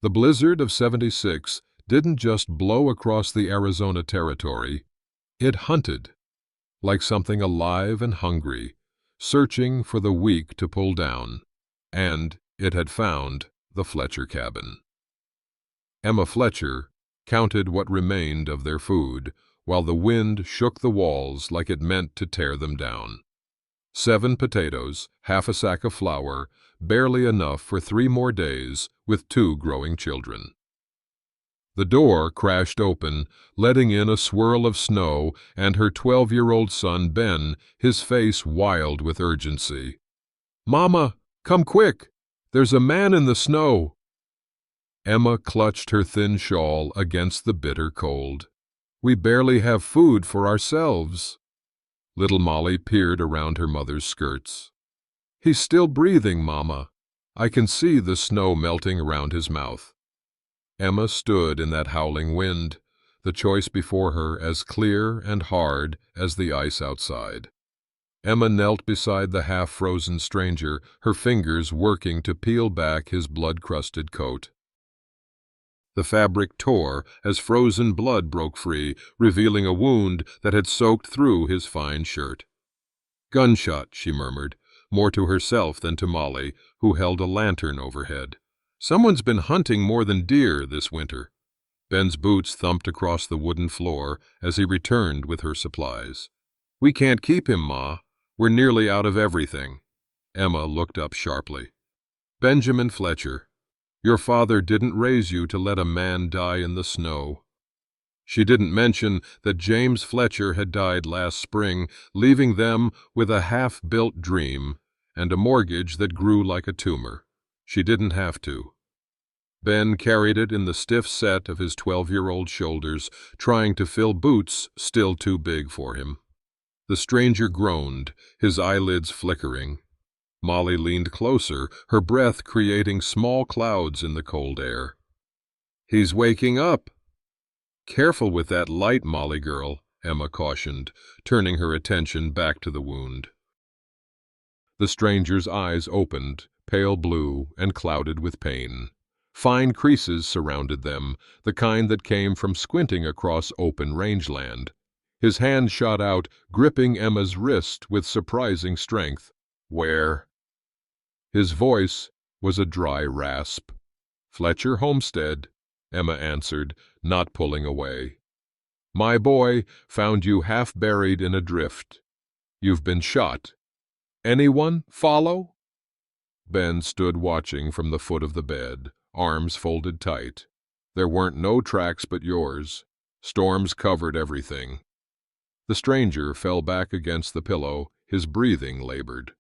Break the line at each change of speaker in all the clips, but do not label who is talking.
The blizzard of '76 didn't just blow across the Arizona territory, it hunted, like something alive and hungry, searching for the weak to pull down. And it had found the Fletcher cabin. Emma Fletcher counted what remained of their food, while the wind shook the walls like it meant to tear them down. 7 potatoes, half a sack of flour, barely enough for 3 more days with 2 growing children. The door crashed open, letting in a swirl of snow and her 12-year-old son Ben, his face wild with urgency. "Mama, come quick! There's a man in the snow!" Emma clutched her thin shawl against the bitter cold. "We barely have food for ourselves." Little Molly peered around her mother's skirts. "He's still breathing, Mama. I can see the snow melting around his mouth." Emma stood in that howling wind, the choice before her as clear and hard as the ice outside. Emma knelt beside the half-frozen stranger, her fingers working to peel back his blood-crusted coat. The fabric tore as frozen blood broke free, revealing a wound that had soaked through his fine shirt. "Gunshot," she murmured, more to herself than to Molly, who held a lantern overhead. "Someone's been hunting more than deer this winter." Ben's boots thumped across the wooden floor as he returned with her supplies. "We can't keep him, Ma. We're nearly out of everything." Emma looked up sharply. "Benjamin Fletcher, your father didn't raise you to let a man die in the snow." She didn't mention that James Fletcher had died last spring, leaving them with a half-built dream and a mortgage that grew like a tumor. She didn't have to. Ben carried it in the stiff set of his 12-year-old shoulders, trying to fill boots still too big for him. The stranger groaned, his eyelids flickering. Molly leaned closer, her breath creating small clouds in the cold air. "He's waking up." "Careful with that light, Molly girl," Emma cautioned, turning her attention back to the wound. The stranger's eyes opened, pale blue and clouded with pain. Fine creases surrounded them, the kind that came from squinting across open rangeland. His hand shot out, gripping Emma's wrist with surprising strength. "Where?" His voice was a dry rasp. "Fletcher Homestead," Emma answered, not pulling away. "My boy found you half buried in a drift. You've been shot. Anyone follow?" Ben stood watching from the foot of the bed, arms folded tight. "There weren't no tracks but yours. Storms covered everything." The stranger fell back against the pillow, his breathing labored.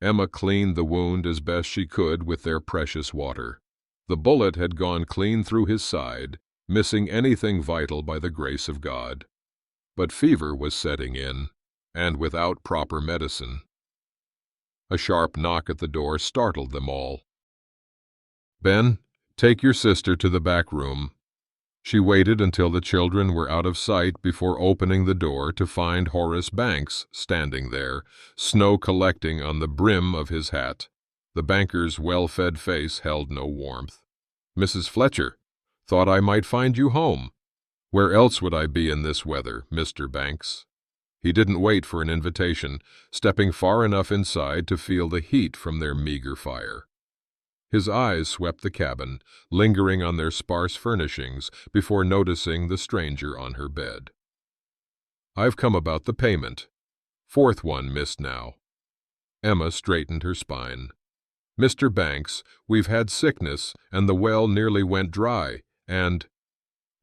Emma cleaned the wound as best she could with their precious water. The bullet had gone clean through his side, missing anything vital by the grace of God. But fever was setting in, and without proper medicine. A sharp knock at the door startled them all. "Ben, take your sister to the back room." She waited until the children were out of sight before opening the door to find Horace Banks standing there, snow collecting on the brim of his hat. The banker's well-fed face held no warmth. "Mrs. Fletcher, thought I might find you home." "Where else would I be in this weather, Mr. Banks?" He didn't wait for an invitation, stepping far enough inside to feel the heat from their meager fire. His eyes swept the cabin, lingering on their sparse furnishings before noticing the stranger on her bed. "I've come about the payment. 4th one missed now." Emma straightened her spine. "Mr. Banks, we've had sickness, and the well nearly went dry, and—"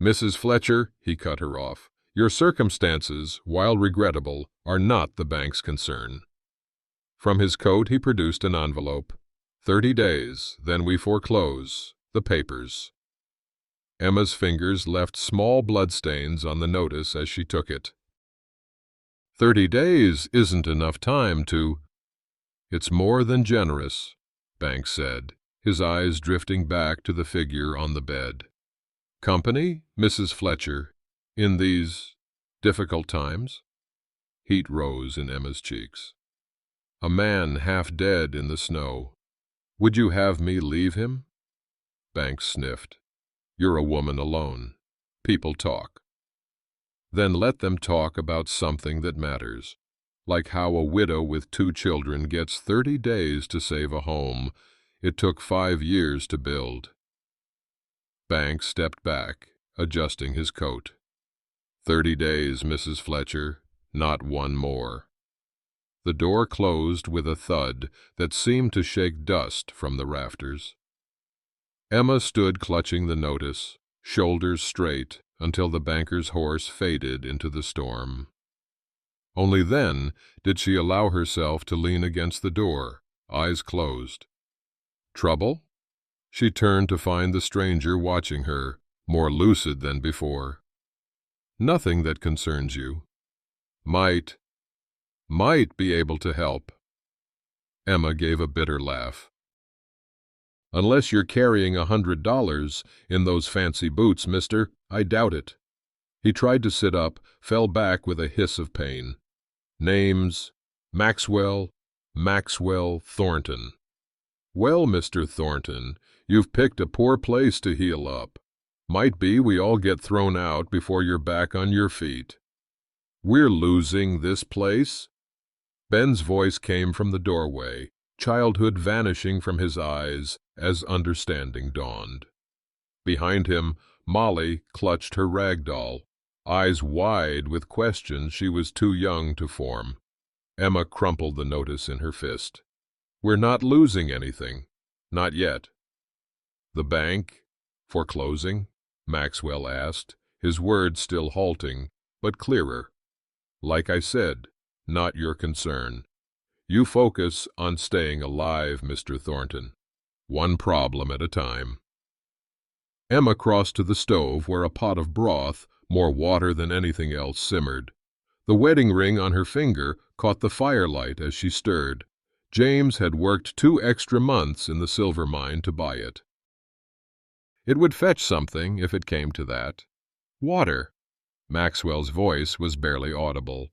"Mrs. Fletcher," he cut her off, "your circumstances, while regrettable, are not the bank's concern." From his coat he produced an envelope. 30 days, then we foreclose. The papers." Emma's fingers left small bloodstains on the notice as she took it. 30 days isn't enough time to—" "It's more than generous," Banks said, his eyes drifting back to the figure on the bed. "Company, Mrs. Fletcher, in these difficult times?" Heat rose in Emma's cheeks. "A man half dead in the snow. Would you have me leave him?" Banks sniffed. You're a woman alone. People talk. Then let them talk about something that matters, like how a widow with 2 children gets 30 days to save a home it took 5 years to build. Banks stepped back, adjusting his coat. 30 days, Mrs. Fletcher, not one more. The door closed with a thud that seemed to shake dust from the rafters. Emma stood clutching the notice, shoulders straight, until the banker's horse faded into the storm. Only then did she allow herself to lean against the door, eyes closed. Trouble? She turned to find the stranger watching her, more lucid than before. Nothing that concerns you. Might be able to help. Emma gave a bitter laugh. Unless you're carrying $100 in those fancy boots, mister, I doubt it. He tried to sit up, fell back with a hiss of pain. Names, Maxwell Thornton. Well, Mr. Thornton, you've picked a poor place to heal up. Might be we all get thrown out before you're back on your feet. We're losing this place? Ben's voice came from the doorway, childhood vanishing from his eyes as understanding dawned. Behind him, Molly clutched her rag doll, eyes wide with questions she was too young to form. Emma crumpled the notice in her fist. We're not losing anything. Not yet. The bank? Foreclosing? Maxwell asked, his words still halting, but clearer. Like I said, not your concern. You focus on staying alive, Mr. Thornton. One problem at a time. Emma crossed to the stove where a pot of broth, more water than anything else, simmered. The wedding ring on her finger caught the firelight as she stirred. James had worked 2 extra months in the silver mine to buy it. It would fetch something if it came to that. Water. Maxwell's voice was barely audible.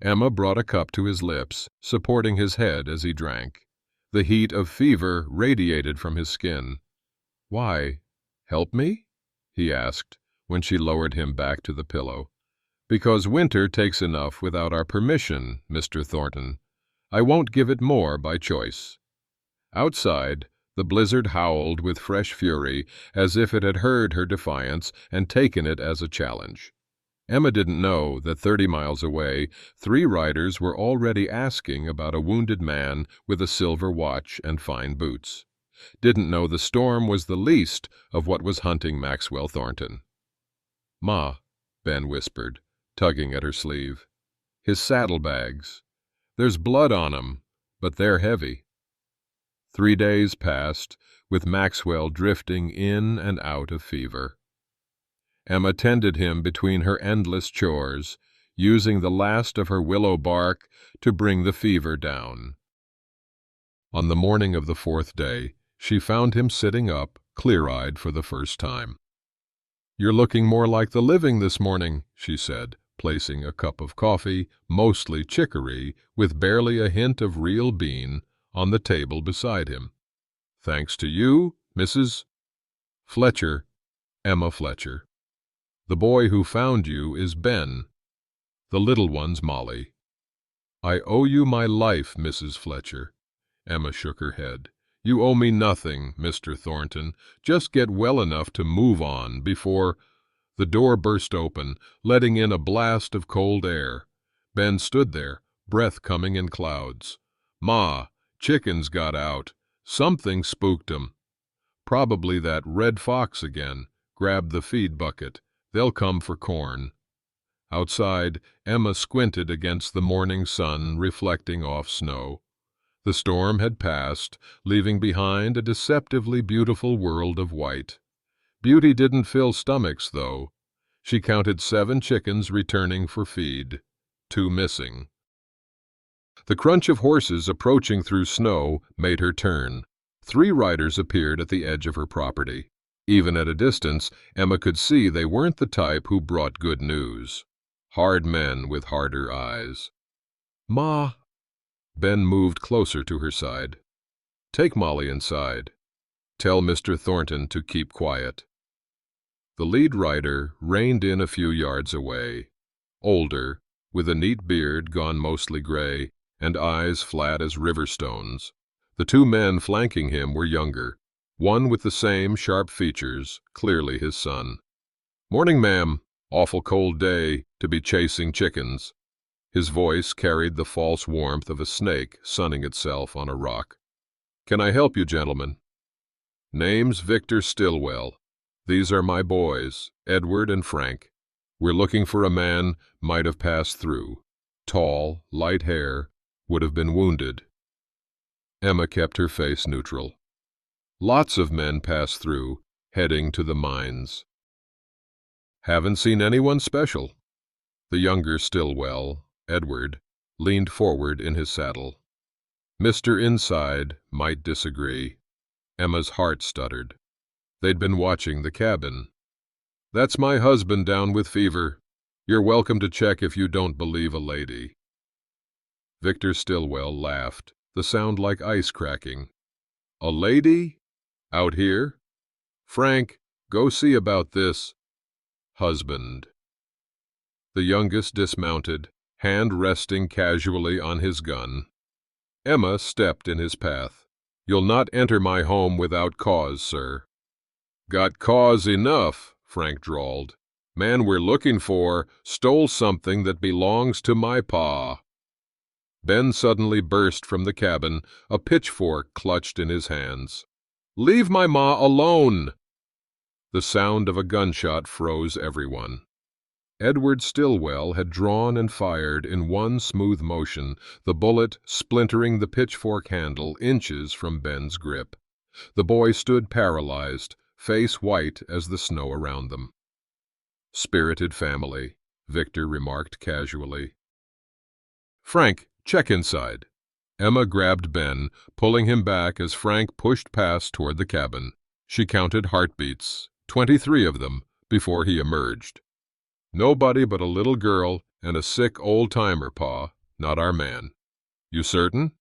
Emma brought a cup to his lips, supporting his head as he drank. The heat of fever radiated from his skin. Why? Help me? He asked, when she lowered him back to the pillow. Because winter takes enough without our permission, Mr. Thornton. I won't give it more by choice. Outside, the blizzard howled with fresh fury, as if it had heard her defiance and taken it as a challenge. Emma didn't know that 30 miles away, 3 riders were already asking about a wounded man with a silver watch and fine boots. Didn't know the storm was the least of what was hunting Maxwell Thornton. Ma, Ben whispered, tugging at her sleeve. His saddlebags. There's blood on 'em, but they're heavy. 3 days passed, with Maxwell drifting in and out of fever. Emma tended him between her endless chores, using the last of her willow bark to bring the fever down. On the morning of the 4th day, she found him sitting up, clear-eyed for the first time. "You're looking more like the living this morning," she said, placing a cup of coffee, mostly chicory, with barely a hint of real bean, on the table beside him. "Thanks to you, Mrs. Fletcher, Emma Fletcher. The boy who found you is Ben. The little one's Molly. I owe you my life, Mrs. Fletcher." Emma shook her head. "You owe me nothing, Mr. Thornton. Just get well enough to move on before—" The door burst open, letting in a blast of cold air. Ben stood there, breath coming in clouds. "Ma, chickens got out. Something spooked 'em. Probably that red fox again. Grabbed the feed bucket. They'll come for corn." Outside, Emma squinted against the morning sun reflecting off snow. The storm had passed, leaving behind a deceptively beautiful world of white. Beauty didn't fill stomachs, though. She counted 7 chickens returning for feed, 2 missing. The crunch of horses approaching through snow made her turn. 3 riders appeared at the edge of her property. Even at a distance, Emma could see they weren't the type who brought good news. Hard men with harder eyes. "Ma." Ben moved closer to her side. "Take Molly inside." Tell Mr. Thornton to keep quiet." The lead rider reined in a few yards away, older, with a neat beard gone mostly gray, and eyes flat as river stones. The two men flanking him were younger, one with the same sharp features, clearly his son. "Morning, ma'am. Awful cold day to be chasing chickens." His voice carried the false warmth of a snake sunning itself on a rock. "Can I help you, gentlemen?" "Name's Victor Stillwell. These are my boys, Edward and Frank. We're looking for a man might have passed through. Tall, light hair, would have been wounded." Emma kept her face neutral. "Lots of men pass through, heading to the mines." "Haven't seen anyone special." The younger Stillwell, Edward, leaned forward in his saddle. Mr. Inside might disagree. Emma's heart stuttered. They'd been watching the cabin. "That's my husband down with fever. You're welcome to check if you don't believe a lady." Victor Stillwell laughed, the sound like ice cracking. "A lady? Out here? Frank, go see about this. Husband." The youngest dismounted, hand resting casually on his gun. Emma stepped in his path. "You'll not enter my home without cause, sir." "Got cause enough," Frank drawled. "Man we're looking for stole something that belongs to my pa." Ben suddenly burst from the cabin, a pitchfork clutched in his hands. "Leave my ma alone!" The sound of a gunshot froze everyone. Edward Stillwell had drawn and fired in one smooth motion, the bullet splintering the pitchfork handle inches from Ben's grip. The boy stood paralyzed, face white as the snow around them. "Spirited family," Victor remarked casually. "Frank, check inside." Emma grabbed Ben, pulling him back as Frank pushed past toward the cabin. She counted heartbeats, 23 of them, before he emerged. "Nobody but a little girl and a sick old-timer, Pa, not our man." "You certain?"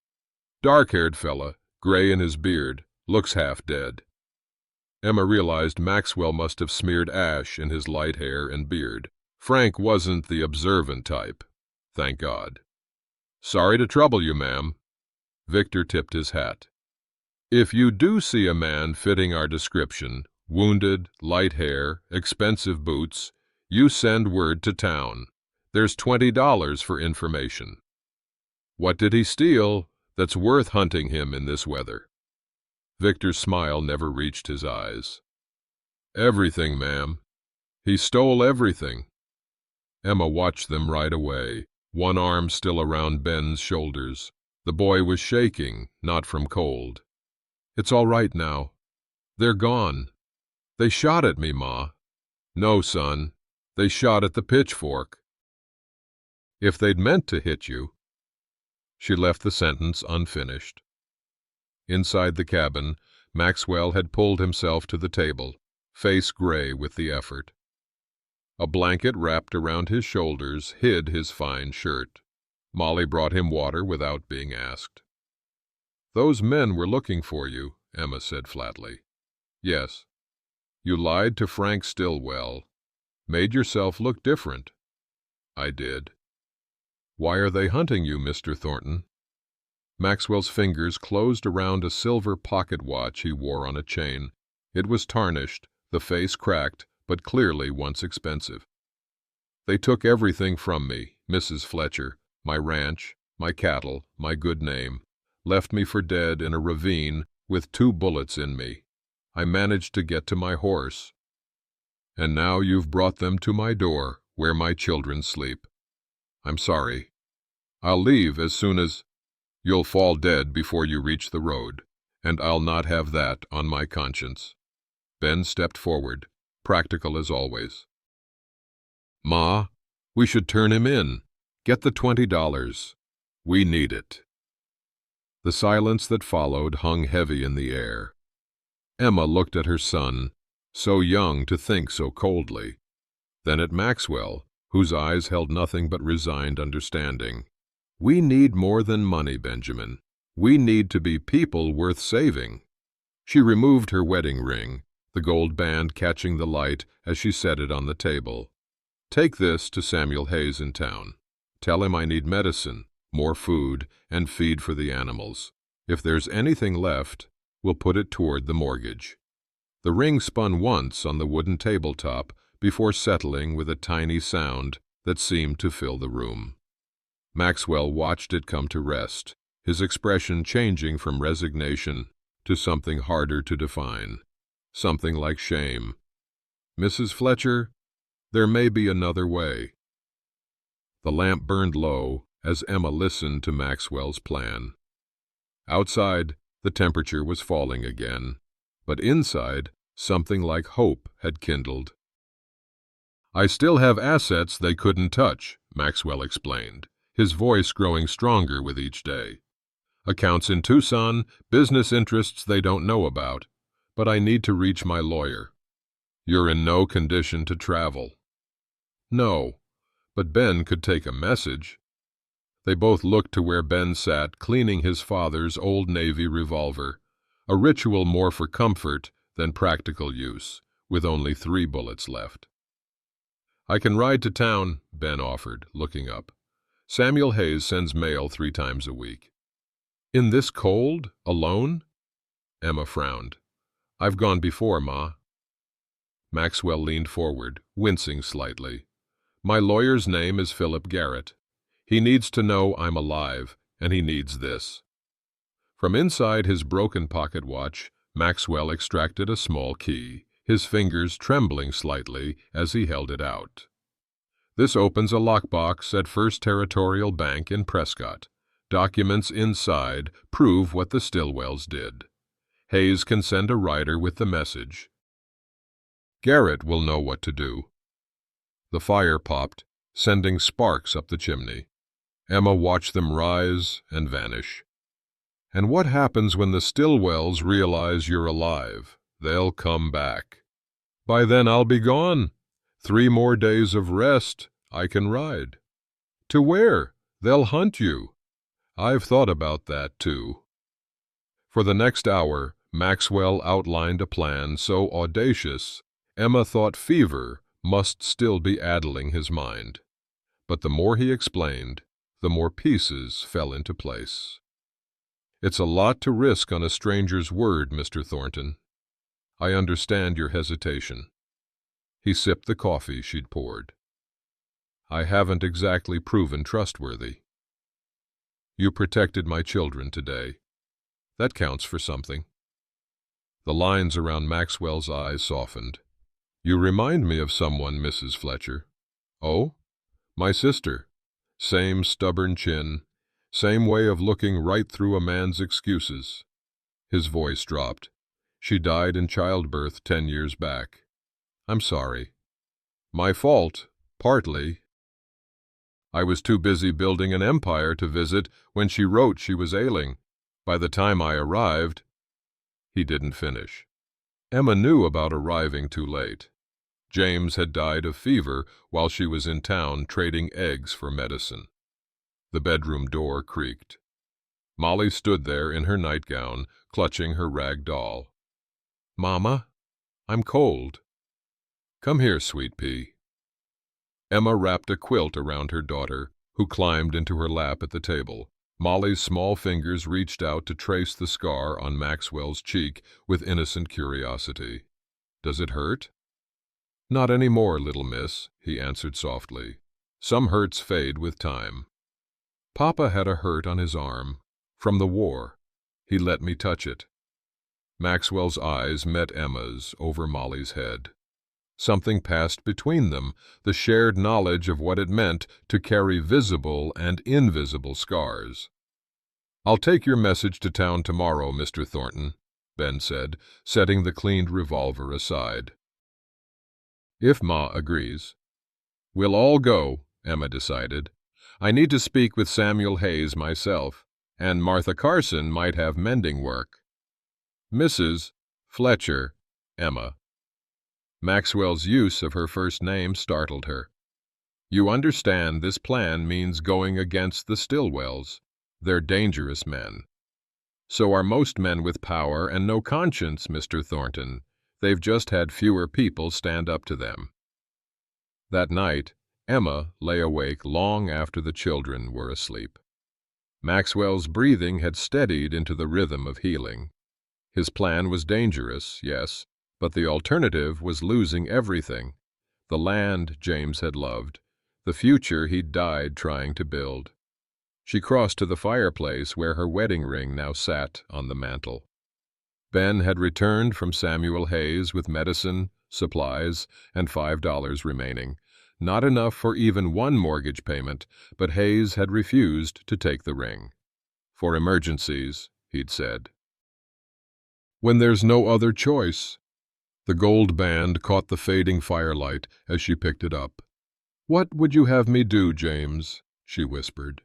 "Dark-haired fella, gray in his beard, looks half dead." Emma realized Maxwell must have smeared ash in his light hair and beard. Frank wasn't the observant type. Thank God. "Sorry to trouble you, ma'am." Victor tipped his hat. "If you do see a man fitting our description, wounded, light hair, expensive boots, you send word to town. There's $20 for information." "What did he steal that's worth hunting him in this weather?" Victor's smile never reached his eyes. "Everything, ma'am. He stole everything." Emma watched them ride away, one arm still around Ben's shoulders. The boy was shaking, not from cold. "It's all right now. They're gone. They shot at me, Ma." "No, son. They shot at the pitchfork." "If they'd meant to hit you—" She left the sentence unfinished. Inside the cabin, Maxwell had pulled himself to the table, face gray with the effort. A blanket wrapped around his shoulders hid his fine shirt. Molly brought him water without being asked. "Those men were looking for you," Emma said flatly. "Yes. You lied to Frank Stillwell. Made yourself look different." "I did." "Why are they hunting you, Mr. Thornton?" Maxwell's fingers closed around a silver pocket watch he wore on a chain. It was tarnished, the face cracked, but clearly once expensive. "They took everything from me, Mrs. Fletcher, my ranch, my cattle, my good name. Left me for dead in a ravine with 2 bullets in me. I managed to get to my horse. And now you've brought them to my door, where my children sleep. I'm sorry. I'll leave as soon as... You'll fall dead before you reach the road, and I'll not have that on my conscience." Ben stepped forward, practical as always. "Ma, we should turn him in. Get the $20. We need it." The silence that followed hung heavy in the air. Emma looked at her son, so young to think so coldly, then at Maxwell, whose eyes held nothing but resigned understanding. "We need more than money, Benjamin. We need to be people worth saving." She removed her wedding ring, the gold band catching the light as she set it on the table. "Take this to Samuel Hayes in town. Tell him I need medicine, more food, and feed for the animals. If there's anything left, we'll put it toward the mortgage." The ring spun once on the wooden tabletop before settling with a tiny sound that seemed to fill the room. Maxwell watched it come to rest, his expression changing from resignation to something harder to define, something like shame. "Mrs. Fletcher, there may be another way." The lamp burned low as Emma listened to Maxwell's plan. Outside, the temperature was falling again, but inside, something like hope had kindled. "I still have assets they couldn't touch," Maxwell explained, his voice growing stronger with each day. "Accounts in Tucson, business interests they don't know about, but I need to reach my lawyer." "You're in no condition to travel." "No, but Ben could take a message." They both looked to where Ben sat cleaning his father's old Navy revolver, a ritual more for comfort than practical use, with only 3 bullets left. "I can ride to town," Ben offered, looking up. "Samuel Hayes sends mail 3 times a week." "In this cold? Alone?" Emma frowned. "I've gone before, Ma." Maxwell leaned forward, wincing slightly. "My lawyer's name is Philip Garrett. He needs to know I'm alive, and he needs this." From inside his broken pocket watch, Maxwell extracted a small key, his fingers trembling slightly as he held it out. "This opens a lockbox at First Territorial Bank in Prescott. Documents inside prove what the Stillwells did. Hayes can send a rider with the message. Garrett will know what to do." The fire popped, sending sparks up the chimney. Emma watched them rise and vanish. "And what happens when the Stillwells realize you're alive? They'll come back. By then I'll be gone. 3 more days of rest, I can ride." "To where? They'll hunt you." "I've thought about that, too." For the next hour, Maxwell outlined a plan so audacious, Emma thought fever must still be addling his mind. But the more he explained, the more pieces fell into place. "It's a lot to risk on a stranger's word, Mr. Thornton. I understand your hesitation." He sipped the coffee she'd poured. "I haven't exactly proven trustworthy. You protected my children today. That counts for something." The lines around Maxwell's eyes softened. "You remind me of someone, Mrs. Fletcher." "Oh?" "My sister. Same stubborn chin, same way of looking right through a man's excuses." His voice dropped. "She died in childbirth 10 years back. I'm sorry." "My fault, partly. I was too busy building an empire to visit when she wrote she was ailing. By the time I arrived—" He didn't finish. Emma knew about arriving too late. James had died of fever while she was in town trading eggs for medicine. The bedroom door creaked. Molly stood there in her nightgown, clutching her rag doll. "Mama, I'm cold." "Come here, sweet pea." Emma wrapped a quilt around her daughter, who climbed into her lap at the table. Molly's small fingers reached out to trace the scar on Maxwell's cheek with innocent curiosity. "Does it hurt?" "Not any more, little miss," he answered softly. "Some hurts fade with time. Papa had a hurt on his arm, from the war. He let me touch it." Maxwell's eyes met Emma's over Molly's head. Something passed between them, the shared knowledge of what it meant to carry visible and invisible scars. "I'll take your message to town tomorrow, Mr. Thornton," Ben said, setting the cleaned revolver aside. "If Ma agrees." "We'll all go," Emma decided. "I need to speak with Samuel Hayes myself, and Martha Carson might have mending work." "Mrs. Fletcher, Emma." Maxwell's use of her first name startled her. "You understand this plan means going against the Stillwells. They're dangerous men." So are most men with power and no conscience, Mr. Thornton. They've just had fewer people stand up to them. That night, Emma lay awake long after the children were asleep. Maxwell's breathing had steadied into the rhythm of healing. His plan was dangerous, yes, but the alternative was losing everything. The land James had loved, the future he'd died trying to build. She crossed to the fireplace where her wedding ring now sat on the mantel. Ben had returned from Samuel Hayes with medicine, supplies, and $5 remaining. Not enough for even one mortgage payment, but Hayes had refused to take the ring. For emergencies, he'd said. When there's no other choice. The gold band caught the fading firelight as she picked it up. What would you have me do, James? She whispered.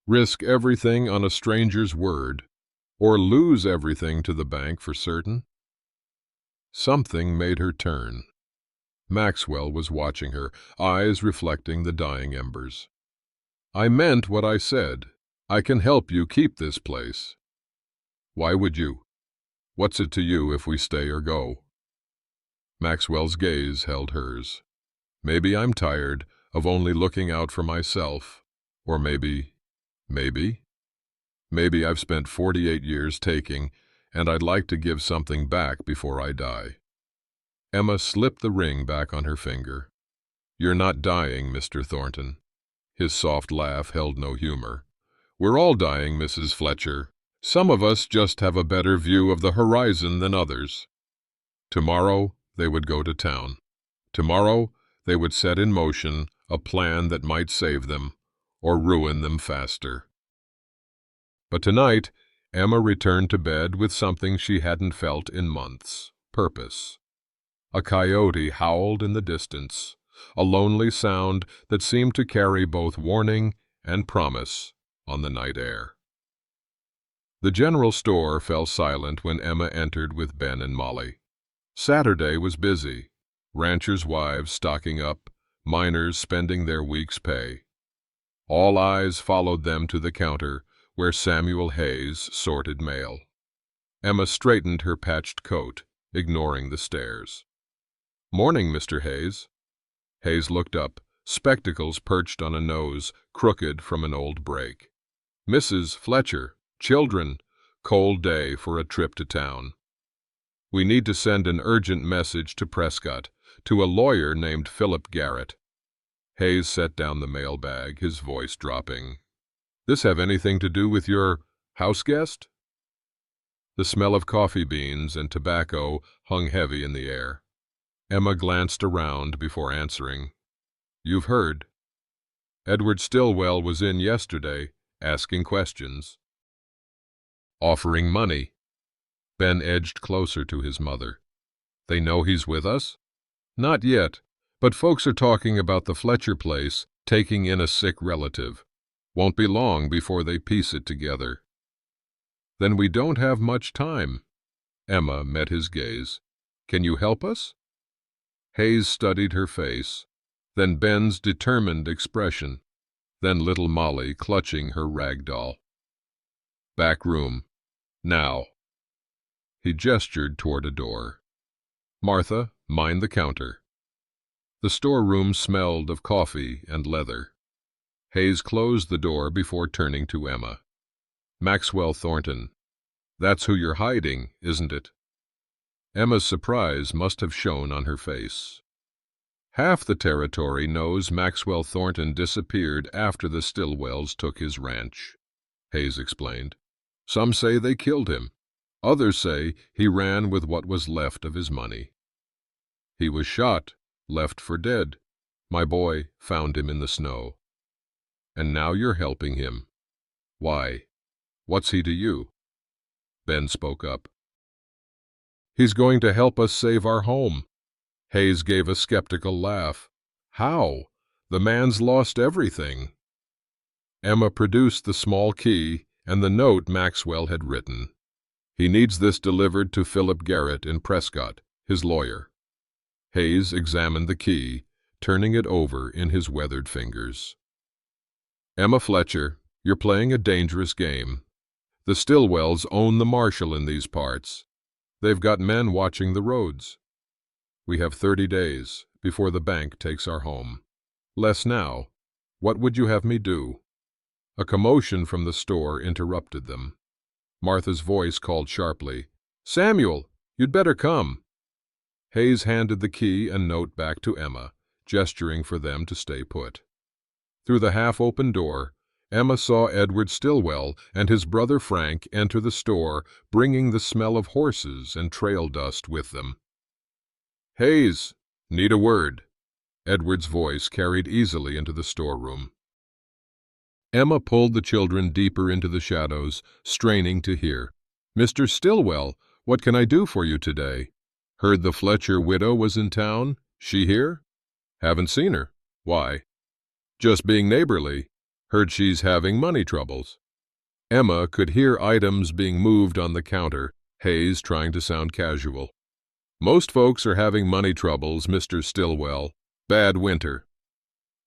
Risk everything on a stranger's word, or lose everything to the bank for certain? Something made her turn. Maxwell was watching her, eyes reflecting the dying embers. I meant what I said. I can help you keep this place. Why would you? What's it to you if we stay or go? Maxwell's gaze held hers. Maybe I'm tired of only looking out for myself, or maybe I've spent 48 years taking, and I'd like to give something back before I die. Emma slipped the ring back on her finger. You're not dying, Mr. Thornton. His soft laugh held no humor. We're all dying, Mrs. Fletcher. Some of us just have a better view of the horizon than others. Tomorrow they would go to town. Tomorrow they would set in motion a plan that might save them or ruin them faster. But tonight, Emma returned to bed with something she hadn't felt in months: purpose. A coyote howled in the distance, a lonely sound that seemed to carry both warning and promise on the night air. The general store fell silent when Emma entered with Ben and Molly. Saturday was busy, ranchers' wives stocking up, miners spending their week's pay. All eyes followed them to the counter where Samuel Hayes sorted mail. Emma straightened her patched coat, ignoring the stares. Morning, Mr. Hayes. Hayes looked up, spectacles perched on a nose, crooked from an old break. Mrs. Fletcher, children, cold day for a trip to town. We need to send an urgent message to Prescott, to a lawyer named Philip Garrett. Hayes set down the mail bag, his voice dropping. This have anything to do with your house guest? The smell of coffee beans and tobacco hung heavy in the air. Emma glanced around before answering. You've heard. Edward Stillwell was in yesterday, asking questions. Offering money. Ben edged closer to his mother. They know he's with us? Not yet, but folks are talking about the Fletcher place taking in a sick relative. Won't be long before they piece it together. Then we don't have much time. Emma met his gaze. Can you help us? Hayes studied her face, then Ben's determined expression, then little Molly clutching her rag doll. Back room. Now. He gestured toward a door. Martha, mind the counter. The storeroom smelled of coffee and leather. Hayes closed the door before turning to Emma. Maxwell Thornton. That's who you're hiding, isn't it? Emma's surprise must have shown on her face. Half the territory knows Maxwell Thornton disappeared after the Stillwells took his ranch, Hayes explained. Some say they killed him. Others say he ran with what was left of his money. He was shot, left for dead. My boy found him in the snow. And now you're helping him. Why? What's he to you? Ben spoke up. He's going to help us save our home. Hayes gave a skeptical laugh. How? The man's lost everything. Emma produced the small key and the note Maxwell had written. He needs this delivered to Philip Garrett in Prescott, his lawyer. Hayes examined the key, turning it over in his weathered fingers. Emma Fletcher, you're playing a dangerous game. The Stillwells own the marshal in these parts. They've got men watching the roads. We have 30 days before the bank takes our home. Less now. What would you have me do?" A commotion from the store interrupted them. Martha's voice called sharply, "Samuel, you'd better come." Hayes handed the key and note back to Emma, gesturing for them to stay put. Through the half-open door, Emma saw Edward Stillwell and his brother Frank enter the store, bringing the smell of horses and trail dust with them. "Hayes, need a word." Edward's voice carried easily into the storeroom. Emma pulled the children deeper into the shadows, straining to hear. "Mr. Stillwell, what can I do for you today? Heard the Fletcher widow was in town. She here? Haven't seen her. Why?" "Just being neighborly. Heard she's having money troubles." Emma could hear items being moved on the counter, Hayes trying to sound casual. "Most folks are having money troubles, Mr. Stillwell. Bad winter."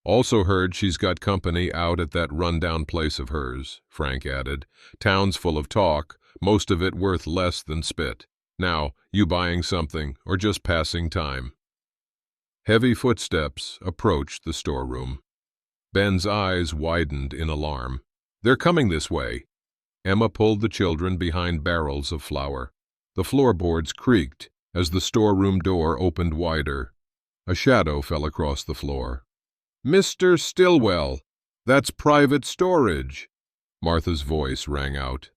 "Also heard she's got company out at that run-down place of hers," Frank added. "Town's full of talk, most of it worth less than spit. Now, you buying something or just passing time?" Heavy footsteps approached the storeroom. Ben's eyes widened in alarm. "They're coming this way." Emma pulled the children behind barrels of flour. The floorboards creaked as the storeroom door opened wider. A shadow fell across the floor. "Mr. Stillwell, that's private storage," Martha's voice rang out.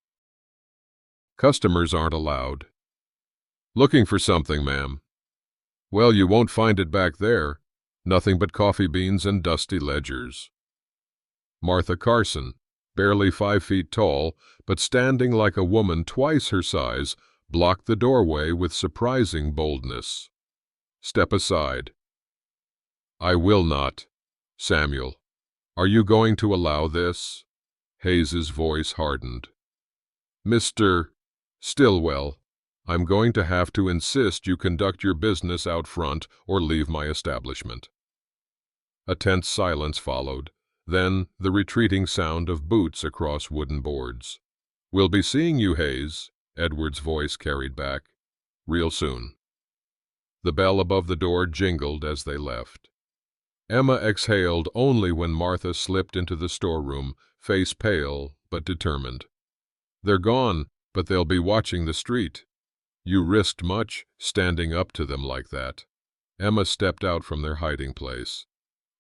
"Customers aren't allowed." "Looking for something, ma'am." "Well, you won't find it back there. Nothing but coffee beans and dusty ledgers." Martha Carson, barely 5 feet tall, but standing like a woman twice her size, blocked the doorway with surprising boldness. "Step aside." "I will not. Samuel, are you going to allow this?" Hayes's voice hardened. "Mr. Stillwell, I'm going to have to insist you conduct your business out front or leave my establishment." A tense silence followed, then the retreating sound of boots across wooden boards. "We'll be seeing you, Hayes," Edward's voice carried back. "Real soon." The bell above the door jingled as they left. Emma exhaled only when Martha slipped into the storeroom, face pale but determined. "They're gone, but they'll be watching the street. You risked much, standing up to them like that." Emma stepped out from their hiding place.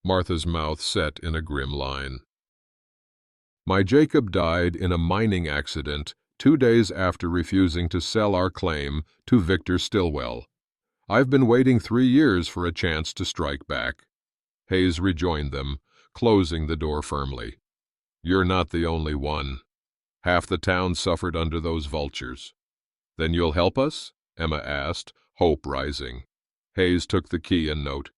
Martha's mouth set in a grim line. "My Jacob died in a mining accident 2 days after refusing to sell our claim to Victor Stillwell. I've been waiting 3 years for a chance to strike back." Hayes rejoined them, closing the door firmly. "You're not the only one. Half the town suffered under those vultures." "Then you'll help us?" Emma asked, hope rising. Hayes took the key and note.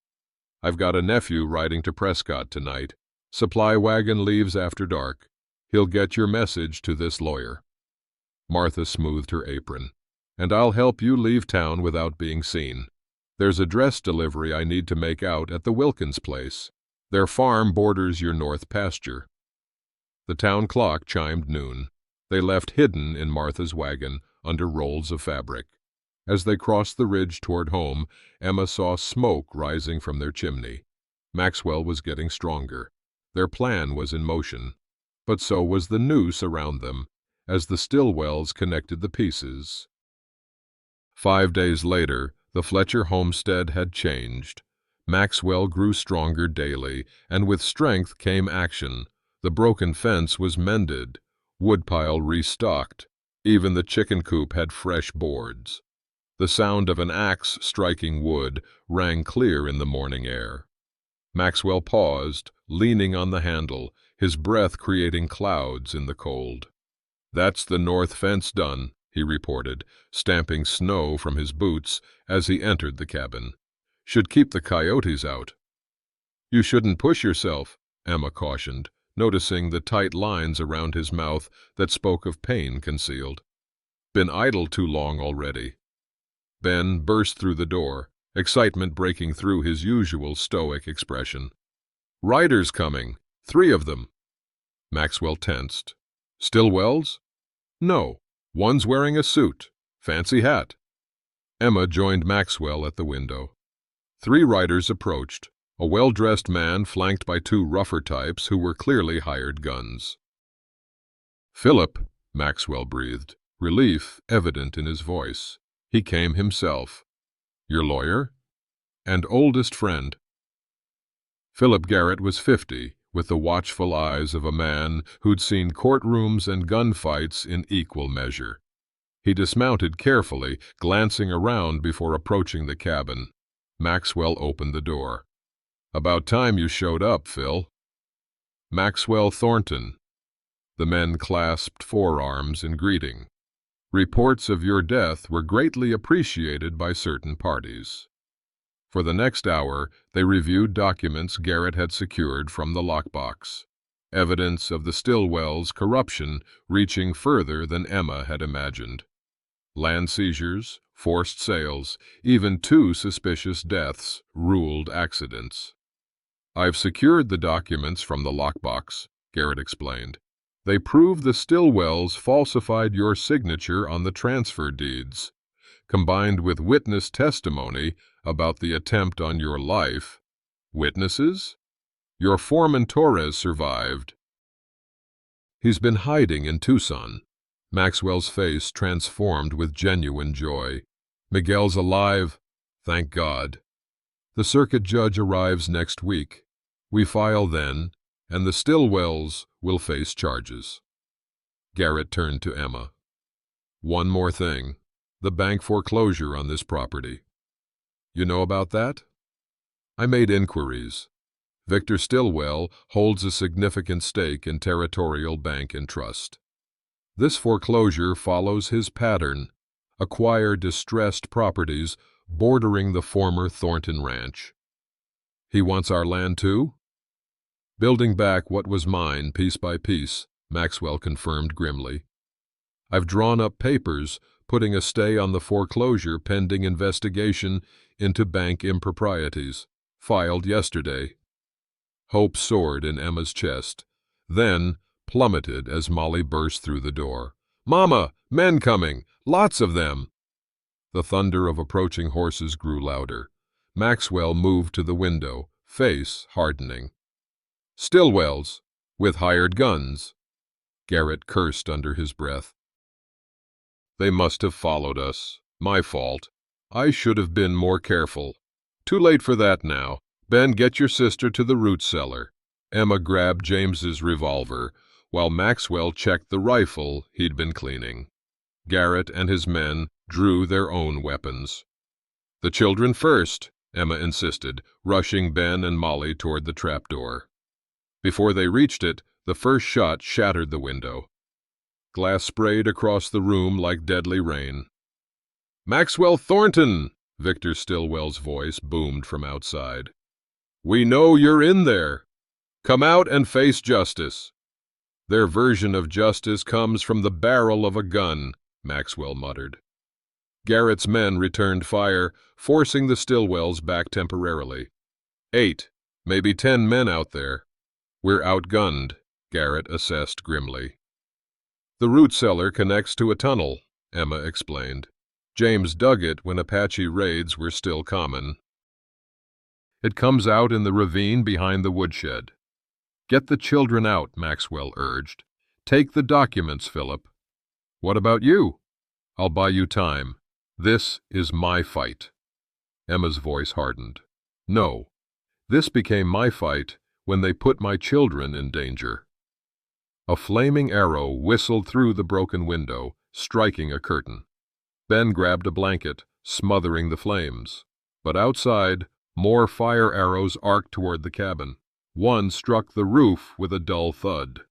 "I've got a nephew riding to Prescott tonight. Supply wagon leaves after dark. He'll get your message to this lawyer." Martha smoothed her apron. "And I'll help you leave town without being seen. There's a dress delivery I need to make out at the Wilkins place. Their farm borders your north pasture." The town clock chimed noon. They left hidden in Martha's wagon under rolls of fabric. As they crossed the ridge toward home, Emma saw smoke rising from their chimney. Maxwell was getting stronger. Their plan was in motion. But so was the noose around them, as the Stillwells connected the pieces. 5 days later, the Fletcher homestead had changed. Maxwell grew stronger daily, and with strength came action. The broken fence was mended, woodpile restocked. Even the chicken coop had fresh boards. The sound of an axe striking wood rang clear in the morning air. Maxwell paused, leaning on the handle, his breath creating clouds in the cold. "That's the north fence done," he reported, stamping snow from his boots as he entered the cabin. "Should keep the coyotes out." "You shouldn't push yourself," Emma cautioned, noticing the tight lines around his mouth that spoke of pain concealed. "Been idle too long already." Ben burst through the door, excitement breaking through his usual stoic expression. "Riders coming, 3 of them." Maxwell tensed. "Stillwells?" No, one's wearing a suit. Fancy hat. Emma joined Maxwell at the window. 3 riders approached, a well-dressed man flanked by 2 rougher types who were clearly hired guns. Philip, Maxwell breathed, relief evident in his voice. He came himself. Your lawyer? And oldest friend. Philip Garrett was 50, with the watchful eyes of a man who'd seen courtrooms and gunfights in equal measure. He dismounted carefully, glancing around before approaching the cabin. Maxwell opened the door. About time you showed up, Phil. Maxwell Thornton. The men clasped forearms in greeting. Reports of your death were greatly appreciated by certain parties. For the next hour, they reviewed documents Garrett had secured from the lockbox, evidence of the Stillwell's corruption reaching further than Emma had imagined. Land seizures, forced sales, even 2 suspicious deaths ruled accidents. I've secured the documents from the lockbox, Garrett explained. They prove the Stillwells falsified your signature on the transfer deeds. Combined with witness testimony about the attempt on your life. Witnesses? Your foreman Torres survived. He's been hiding in Tucson. Maxwell's face transformed with genuine joy. Miguel's alive, thank God. The circuit judge arrives next week. We file then, and the Stillwells will face charges. Garrett turned to Emma. One more thing. The bank foreclosure on this property. You know about that? I made inquiries. Victor Stillwell holds a significant stake in Territorial Bank and Trust. This foreclosure follows his pattern: acquire distressed properties bordering the former Thornton Ranch. He wants our land too? Building back what was mine piece by piece, Maxwell confirmed grimly. I've drawn up papers putting a stay on the foreclosure pending investigation into bank improprieties, filed yesterday. Hope soared in Emma's chest, then plummeted as Molly burst through the door. Mama! Men coming! Lots of them! The thunder of approaching horses grew louder. Maxwell moved to the window, face hardening. Stillwells, with hired guns. Garrett cursed under his breath. They must have followed us. My fault. I should have been more careful. Too late for that now. Ben, get your sister to the root cellar. Emma grabbed James's revolver, while Maxwell checked the rifle he'd been cleaning. Garrett and his men drew their own weapons. The children first, Emma insisted, rushing Ben and Molly toward the trapdoor. Before they reached it, the first shot shattered the window. Glass sprayed across the room like deadly rain. Maxwell Thornton! Victor Stillwell's voice boomed from outside. We know you're in there. Come out and face justice. Their version of justice comes from the barrel of a gun, Maxwell muttered. Garrett's men returned fire, forcing the Stillwells back temporarily. 8, maybe 10 men out there. We're outgunned, Garrett assessed grimly. The root cellar connects to a tunnel, Emma explained. James dug it when Apache raids were still common. It comes out in the ravine behind the woodshed. Get the children out, Maxwell urged. Take the documents, Philip. What about you? I'll buy you time. This is my fight. Emma's voice hardened. No, this became my fight when they put my children in danger. A flaming arrow whistled through the broken window, striking a curtain. Ben grabbed a blanket, smothering the flames. But outside, more fire arrows arced toward the cabin. One struck the roof with a dull thud.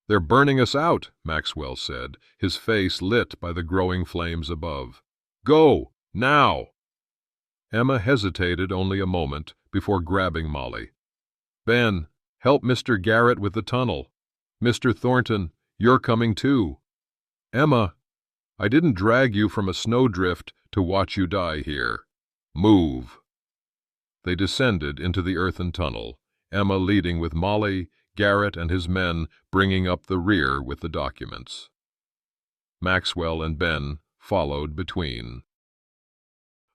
They're burning us out, Maxwell said, his face lit by the growing flames above. Go, now! Emma hesitated only a moment before grabbing Molly. Ben, help Mr. Garrett with the tunnel. Mr. Thornton, you're coming too. Emma, I didn't drag you from a snowdrift to watch you die here. Move. They descended into the earthen tunnel, Emma leading with Molly, Garrett and his men bringing up the rear with the documents. Maxwell and Ben followed between.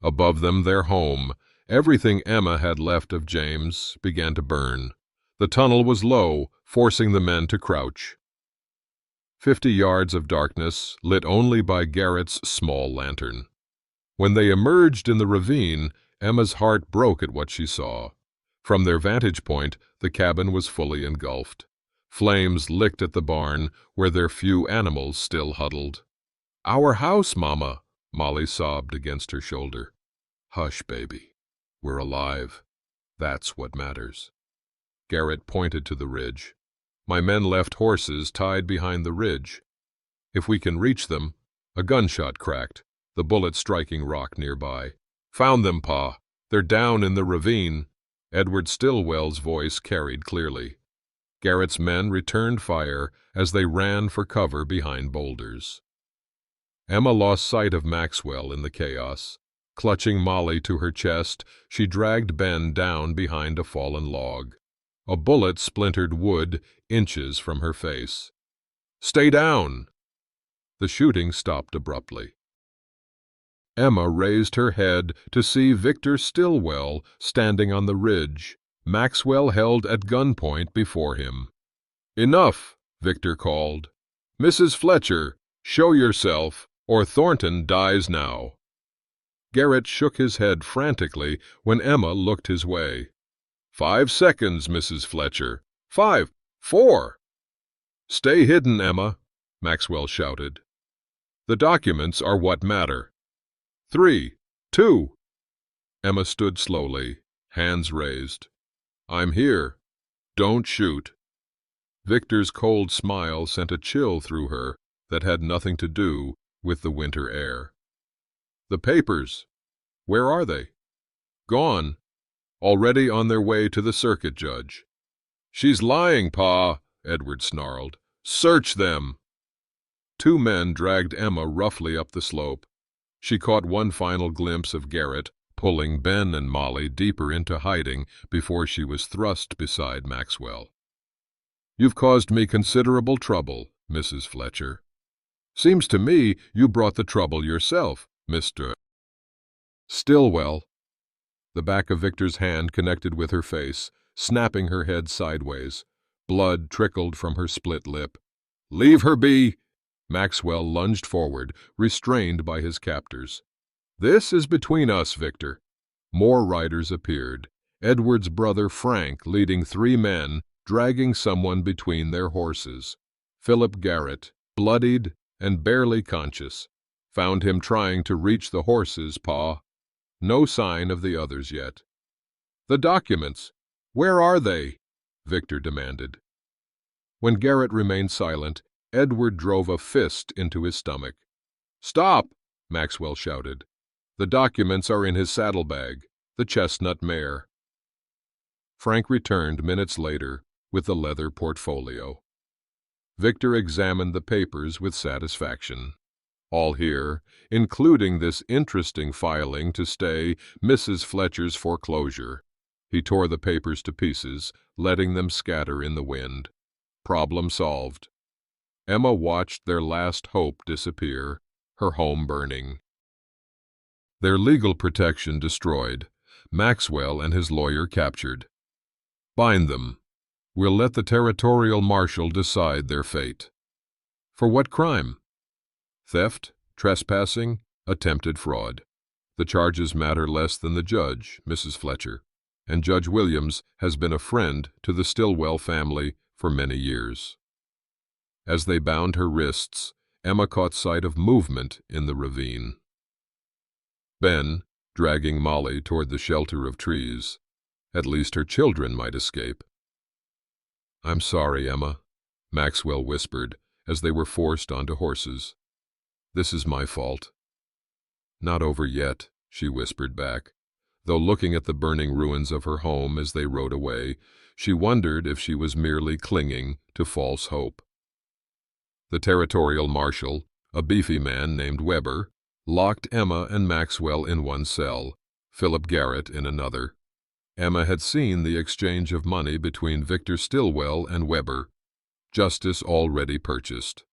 Above them, their home, everything Emma had left of James, began to burn. The tunnel was low, forcing the men to crouch. 50 yards of darkness, lit only by Garrett's small lantern. When they emerged in the ravine, Emma's heart broke at what she saw. From their vantage point, the cabin was fully engulfed. Flames licked at the barn, where their few animals still huddled. "Our house, Mama," Molly sobbed against her shoulder. "Hush, baby. We're alive. That's what matters." Garrett pointed to the ridge. "My men left horses tied behind the ridge. If we can reach them—" A gunshot cracked, the bullet striking rock nearby. "Found them, Pa. They're down in the ravine." Edward Stillwell's voice carried clearly. Garrett's men returned fire as they ran for cover behind boulders. Emma lost sight of Maxwell in the chaos. Clutching Molly to her chest, she dragged Ben down behind a fallen log. A bullet splintered wood inches from her face. "Stay down!" The shooting stopped abruptly. Emma raised her head to see Victor Stillwell standing on the ridge, Maxwell held at gunpoint before him. "Enough!" Victor called. "Mrs. Fletcher, show yourself, or Thornton dies now." Garrett shook his head frantically when Emma looked his way. 5 seconds, Mrs. Fletcher. 5, 4. "Stay hidden, Emma," Maxwell shouted. "The documents are what matter. 3, 2. Emma stood slowly, hands raised. "I'm here. Don't shoot." Victor's cold smile sent a chill through her that had nothing to do with the winter air. "The papers. Where are they?" "Gone. Already on their way to the circuit judge." "She's lying, Pa," Edward snarled. "Search them." 2 men dragged Emma roughly up the slope. She caught one final glimpse of Garrett, pulling Ben and Molly deeper into hiding before she was thrust beside Maxwell. "You've caused me considerable trouble, Mrs. Fletcher." "Seems to me you brought the trouble yourself, Mr. Stillwell." The back of Victor's hand connected with her face, snapping her head sideways. Blood trickled from her split lip. "Leave her be!" Maxwell lunged forward, restrained by his captors. "This is between us, Victor." More riders appeared, Edward's brother Frank leading 3 men, dragging someone between their horses. Philip Garrett, bloodied and barely conscious, found him trying to reach the horses' paw. No sign of the others yet. "The documents. Where are they?" Victor demanded. When Garrett remained silent, Edward drove a fist into his stomach. "Stop!" Maxwell shouted. "The documents are in his saddlebag, the chestnut mare." Frank returned minutes later with the leather portfolio. Victor examined the papers with satisfaction. All here, including this interesting filing to stay Mrs. Fletcher's foreclosure. He tore the papers to pieces, letting them scatter in the wind. Problem solved. Emma watched their last hope disappear, her home burning. Their legal protection destroyed, Maxwell and his lawyer captured. "Bind them. We'll let the territorial marshal decide their fate." "For what crime?" "Theft, trespassing, attempted fraud. The charges matter less than the judge, Mrs. Fletcher, and Judge Williams has been a friend to the Stillwell family for many years." As they bound her wrists, Emma caught sight of movement in the ravine. Ben, dragging Molly toward the shelter of trees. At least her children might escape. "I'm sorry, Emma," Maxwell whispered as they were forced onto horses. "This is my fault." "Not over yet," she whispered back, though looking at the burning ruins of her home as they rode away, she wondered if she was merely clinging to false hope. The territorial marshal, a beefy man named Weber, locked Emma and Maxwell in one cell, Philip Garrett in another. Emma had seen the exchange of money between Victor Stillwell and Weber, justice already purchased.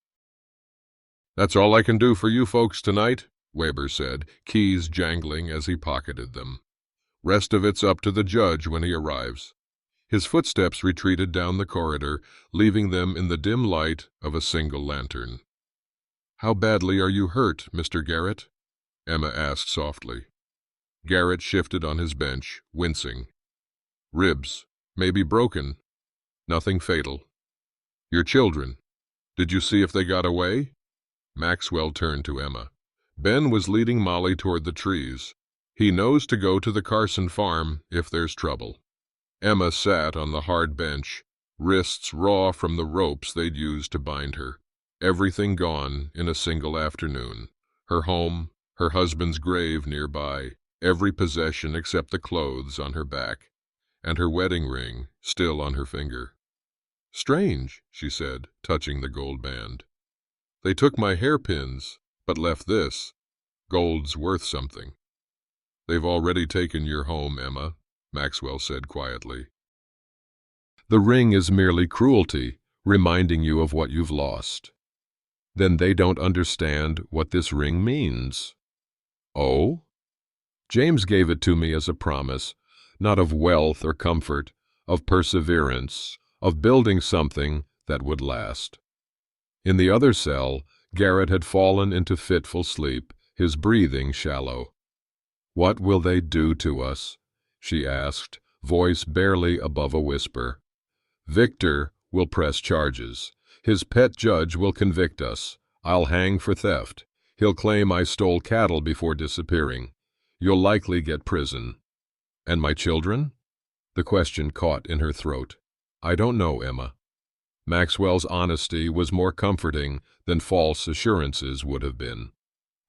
"That's all I can do for you folks tonight," Weber said, keys jangling as he pocketed them. "Rest of it's up to the judge when he arrives." His footsteps retreated down the corridor, leaving them in the dim light of a single lantern. "How badly are you hurt, Mr. Garrett?" Emma asked softly. Garrett shifted on his bench, wincing. "Ribs, maybe broken. Nothing fatal. Your children, did you see if they got away?" Maxwell turned to Emma. "Ben was leading Molly toward the trees. He knows to go to the Carson farm if there's trouble." Emma sat on the hard bench, wrists raw from the ropes they'd used to bind her. Everything gone in a single afternoon. Her home, her husband's grave nearby, every possession except the clothes on her back, and her wedding ring still on her finger. "Strange," she said, touching the gold band. "They took my hairpins, but left this. Gold's worth something." "They've already taken your home, Emma," Maxwell said quietly. "The ring is merely cruelty, reminding you of what you've lost." "Then they don't understand what this ring means." "Oh?" "James gave it to me as a promise, not of wealth or comfort, of perseverance, of building something that would last." In the other cell, Garrett had fallen into fitful sleep, his breathing shallow. "What will they do to us?" she asked, voice barely above a whisper. "Victor will press charges. His pet judge will convict us. I'll hang for theft. He'll claim I stole cattle before disappearing. You'll likely get prison." "And my children?" The question caught in her throat. "I don't know, Emma." Maxwell's honesty was more comforting than false assurances would have been.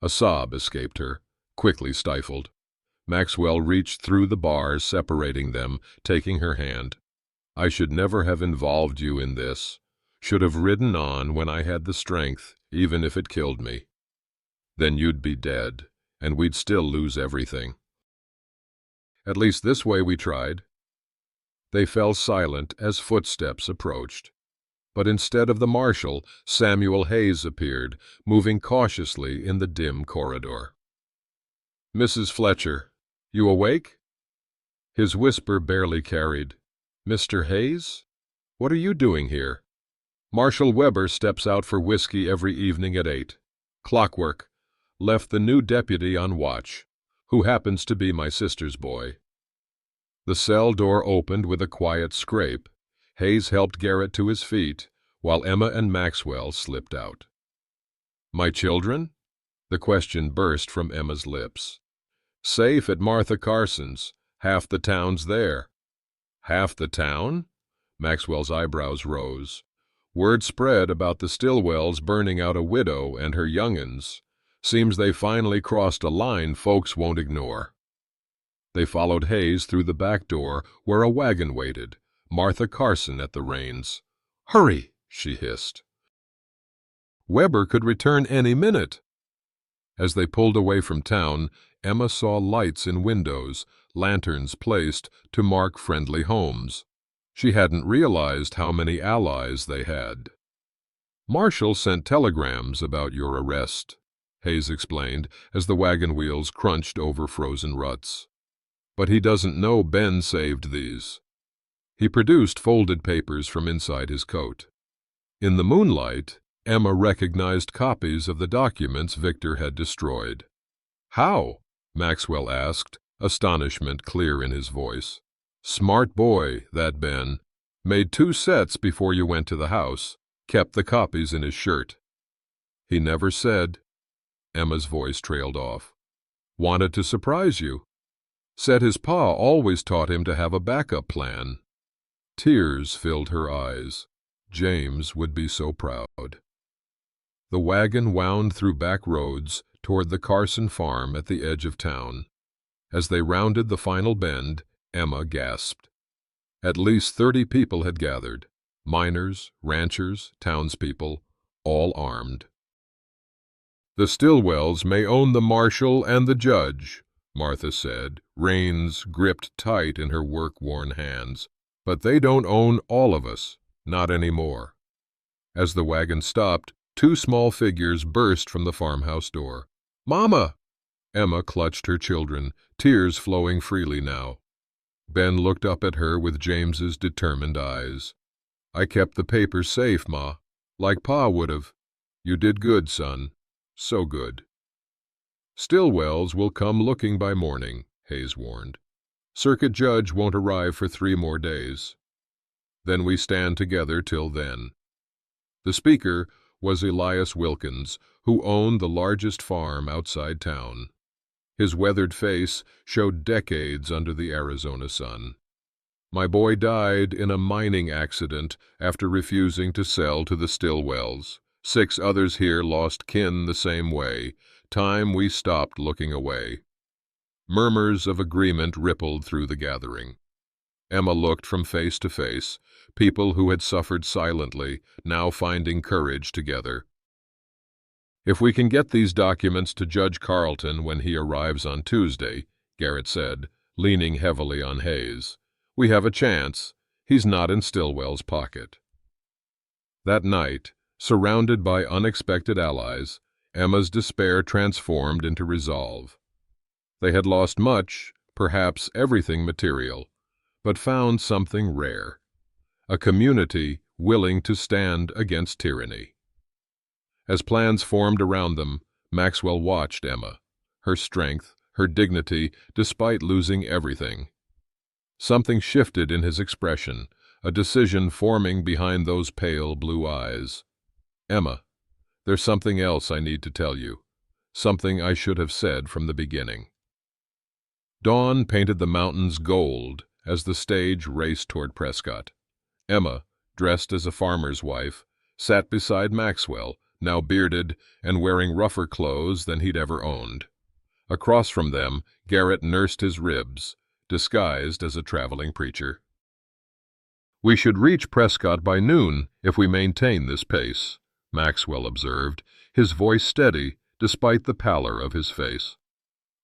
A sob escaped her, quickly stifled. Maxwell reached through the bars separating them, taking her hand. "I should never have involved you in this. Should have ridden on when I had the strength, even if it killed me. Then you'd be dead, and we'd still lose everything. At least this way we tried." They fell silent as footsteps approached. But instead of the marshal, Samuel Hayes appeared, moving cautiously in the dim corridor. "Mrs. Fletcher, you awake?" His whisper barely carried. "Mr. Hayes? What are you doing here?" "Marshal Weber steps out for whiskey every evening at 8. Clockwork. Left the new deputy on watch, who happens to be my sister's boy." The cell door opened with a quiet scrape. Hayes helped Garrett to his feet, while Emma and Maxwell slipped out. "My children?" The question burst from Emma's lips. "Safe at Martha Carson's. Half the town's there." "Half the town?" Maxwell's eyebrows rose. "Word spread about the Stillwells burning out a widow and her young'uns. Seems they finally crossed a line folks won't ignore." They followed Hayes through the back door, where a wagon waited, Martha Carson at the reins. "Hurry!" she hissed. "Weber could return any minute." As they pulled away from town, Emma saw lights in windows, lanterns placed to mark friendly homes. She hadn't realized how many allies they had. "Marshall sent telegrams about your arrest," Hayes explained as the wagon wheels crunched over frozen ruts. "But he doesn't know Ben saved these." He produced folded papers from inside his coat. In the moonlight, Emma recognized copies of the documents Victor had destroyed. "How?" Maxwell asked, astonishment clear in his voice. "Smart boy, that Ben. Made 2 sets before you went to the house. Kept the copies in his shirt." "He never said." Emma's voice trailed off. "Wanted to surprise you. Said his pa always taught him to have a backup plan." Tears filled her eyes. James would be so proud. The wagon wound through back roads toward the Carson farm at the edge of town. As they rounded the final bend, Emma gasped. At least 30 people had gathered, miners, ranchers, townspeople, all armed. "The Stillwells may own the marshal and the judge," Martha said, reins gripped tight in her work-worn hands. "But they don't own all of us, not anymore." As the wagon stopped, Two small figures burst from the farmhouse door. "Mama!" Emma clutched her children, tears flowing freely now. Ben looked up at her with James's determined eyes. "I kept the papers safe, Ma, like Pa would have. You did good, son. So good." "Stillwells will come looking by morning," Hayes warned. "Circuit Judge won't arrive for 3 more days. Then we stand together till then." The speaker was Elias Wilkins, who owned the largest farm outside town. His weathered face showed decades under the Arizona sun. "My boy died in a mining accident after refusing to sell to the Stillwells. 6 others here lost kin the same way. Time we stopped looking away." Murmurs of agreement rippled through the gathering. Emma looked from face to face, people who had suffered silently, now finding courage together. "If we can get these documents to Judge Carlton when he arrives on Tuesday," Garrett said, leaning heavily on Hayes, "we have a chance. He's not in Stillwell's pocket." That night, surrounded by unexpected allies, Emma's despair transformed into resolve. They had lost much, perhaps everything material, but found something rare: a community willing to stand against tyranny. As plans formed around them, Maxwell watched Emma, her strength, her dignity, despite losing everything. Something shifted in his expression, a decision forming behind those pale blue eyes. "Emma, there's something else I need to tell you, something I should have said from the beginning." Dawn painted the mountains gold as the stage raced toward Prescott. Emma, dressed as a farmer's wife, sat beside Maxwell, now bearded and wearing rougher clothes than he'd ever owned. Across from them, Garrett nursed his ribs, disguised as a traveling preacher. "We should reach Prescott by noon if we maintain this pace," Maxwell observed, his voice steady despite the pallor of his face.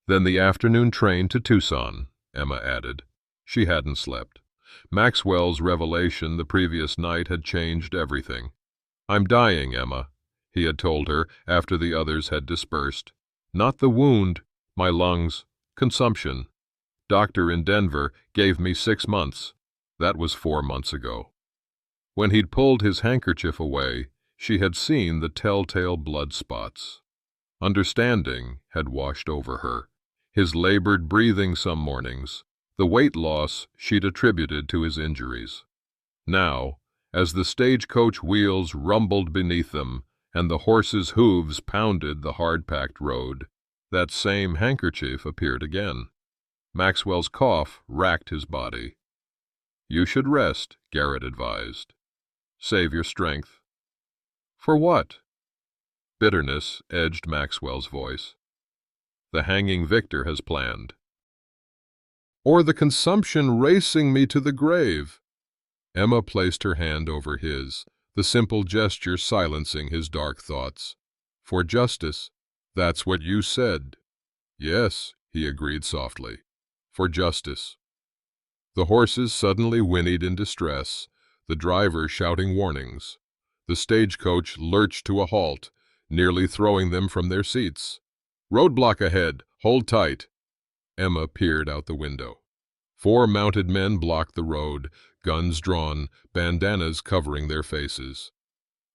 "Then the afternoon train to Tucson," Emma added. She hadn't slept. Maxwell's revelation the previous night had changed everything. "I'm dying, Emma," he had told her after the others had dispersed. "Not the wound, my lungs, consumption. Doctor in Denver gave me 6 months. That was 4 months ago." When he'd pulled his handkerchief away, she had seen the telltale blood spots. Understanding had washed over her. His labored breathing some mornings, the weight loss she'd attributed to his injuries. Now, as the stagecoach wheels rumbled beneath them and the horses' hooves pounded the hard-packed road, that same handkerchief appeared again. Maxwell's cough racked his body. "You should rest," Garrett advised. "Save your strength." "For what?" Bitterness edged Maxwell's voice. "The hanging victor has planned." "Or the consumption racing me to the grave." Emma placed her hand over his, the simple gesture silencing his dark thoughts. "For justice." "That's what you said." "Yes," he agreed softly. "For justice." The horses suddenly whinnied in distress, the driver shouting warnings. The stagecoach lurched to a halt, nearly throwing them from their seats. "Roadblock ahead! Hold tight!" Emma peered out the window. 4 mounted men blocked the road, guns drawn, bandanas covering their faces.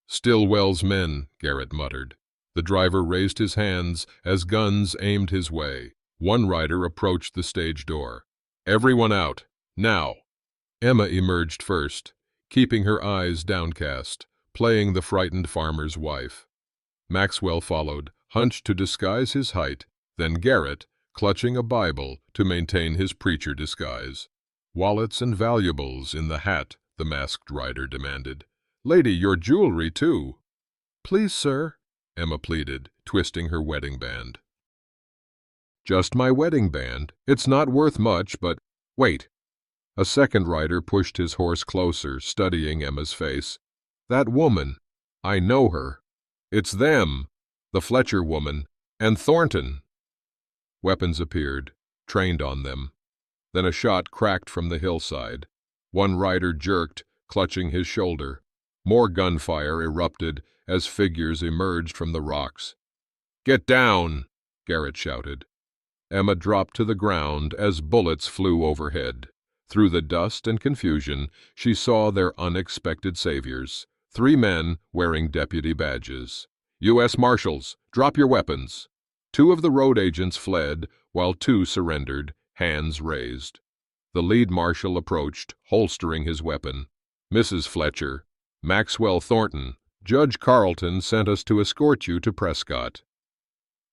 "Stillwell's men," Garrett muttered. The driver raised his hands as guns aimed his way. One rider approached the stage door. "Everyone out! Now!" Emma emerged first, keeping her eyes downcast, playing the frightened farmer's wife. Maxwell followed, hunched to disguise his height, then Garrett, clutching a Bible to maintain his preacher disguise. "Wallets and valuables in the hat," the masked rider demanded. "Lady, your jewelry, too." "Please, sir," Emma pleaded, twisting her wedding band. "Just my wedding band. It's not worth much, but—" "Wait!" A second rider pushed his horse closer, studying Emma's face. "That woman. I know her. It's them, the Fletcher woman, and Thornton." Weapons appeared, trained on them. Then a shot cracked from the hillside. One rider jerked, clutching his shoulder. More gunfire erupted as figures emerged from the rocks. "Get down!" Garrett shouted. Emma dropped to the ground as bullets flew overhead. Through the dust and confusion, she saw their unexpected saviors, 3 men wearing deputy badges. "U.S. Marshals, drop your weapons." 2 of the road agents fled, while 2 surrendered, hands raised. The lead marshal approached, holstering his weapon. "Mrs. Fletcher, Maxwell Thornton, Judge Carleton sent us to escort you to Prescott."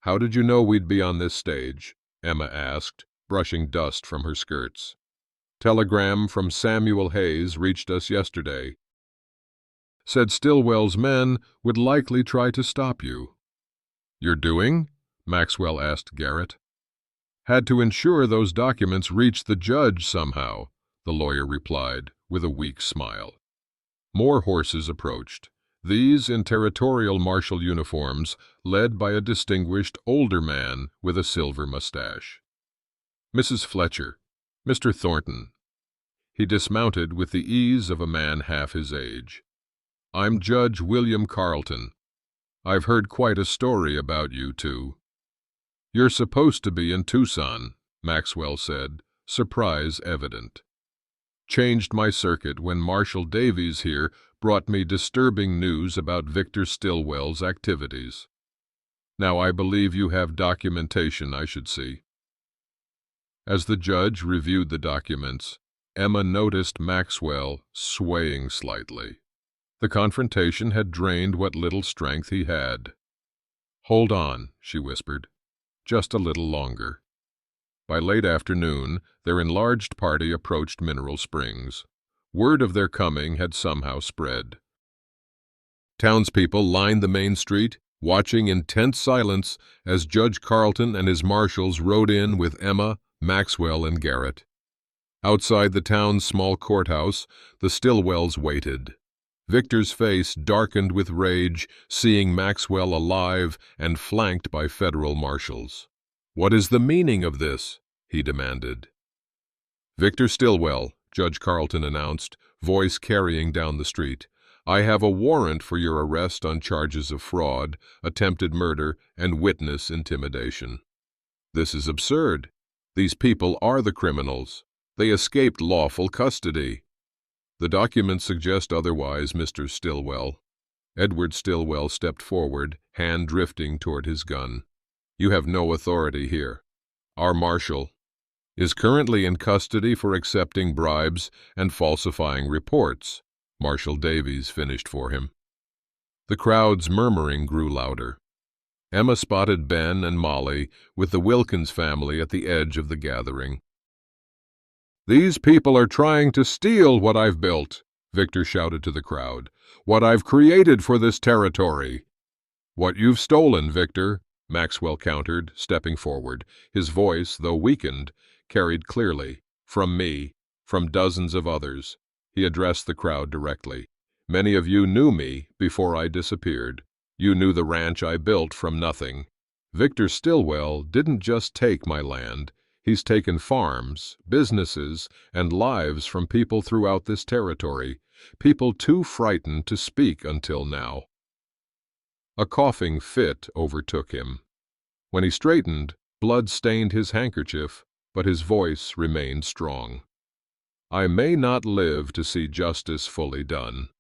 "How did you know we'd be on this stage?" Emma asked, brushing dust from her skirts. "Telegram from Samuel Hayes reached us yesterday. Said Stillwell's men would likely try to stop you." "You're doing?" Maxwell asked Garrett. "Had to ensure those documents reached the judge somehow," the lawyer replied, with a weak smile. More horses approached, these in territorial marshal uniforms, led by a distinguished older man with a silver mustache. "Mrs. Fletcher, Mr. Thornton." He dismounted with the ease of a man half his age. "I'm Judge William Carleton. I've heard quite a story about you two." "You're supposed to be in Tucson," Maxwell said, surprise evident. "Changed my circuit when Marshal Davies here brought me disturbing news about Victor Stillwell's activities. Now I believe you have documentation I should see." As the judge reviewed the documents, Emma noticed Maxwell swaying slightly. The confrontation had drained what little strength he had. "Hold on," she whispered. "Just a little longer." By late afternoon, their enlarged party approached Mineral Springs. Word of their coming had somehow spread. Townspeople lined the main street, watching in tense silence as Judge Carleton and his marshals rode in with Emma, Maxwell, and Garrett. Outside the town's small courthouse, the Stillwells waited. Victor's face darkened with rage, seeing Maxwell alive and flanked by federal marshals. "What is the meaning of this?" he demanded. "Victor Stillwell," Judge Carleton announced, voice carrying down the street. "I have a warrant for your arrest on charges of fraud, attempted murder, and witness intimidation." "This is absurd. These people are the criminals. They escaped lawful custody." "The documents suggest otherwise, Mr. Stillwell." Edward Stillwell stepped forward, hand drifting toward his gun. "You have no authority here. Our marshal is currently in custody for accepting bribes and falsifying reports," Marshal Davies finished for him. The crowd's murmuring grew louder. Emma spotted Ben and Molly with the Wilkins family at the edge of the gathering. "These people are trying to steal what I've built," Victor shouted to the crowd. "What I've created for this territory." "What you've stolen, Victor," Maxwell countered, stepping forward. His voice, though weakened, carried clearly. "From me, from dozens of others." He addressed the crowd directly. "Many of you knew me before I disappeared. You knew the ranch I built from nothing. Victor Stillwell didn't just take my land. He's taken farms, businesses, and lives from people throughout this territory, people too frightened to speak until now." A coughing fit overtook him. When he straightened, blood stained his handkerchief, but his voice remained strong. "I may not live to see justice fully done,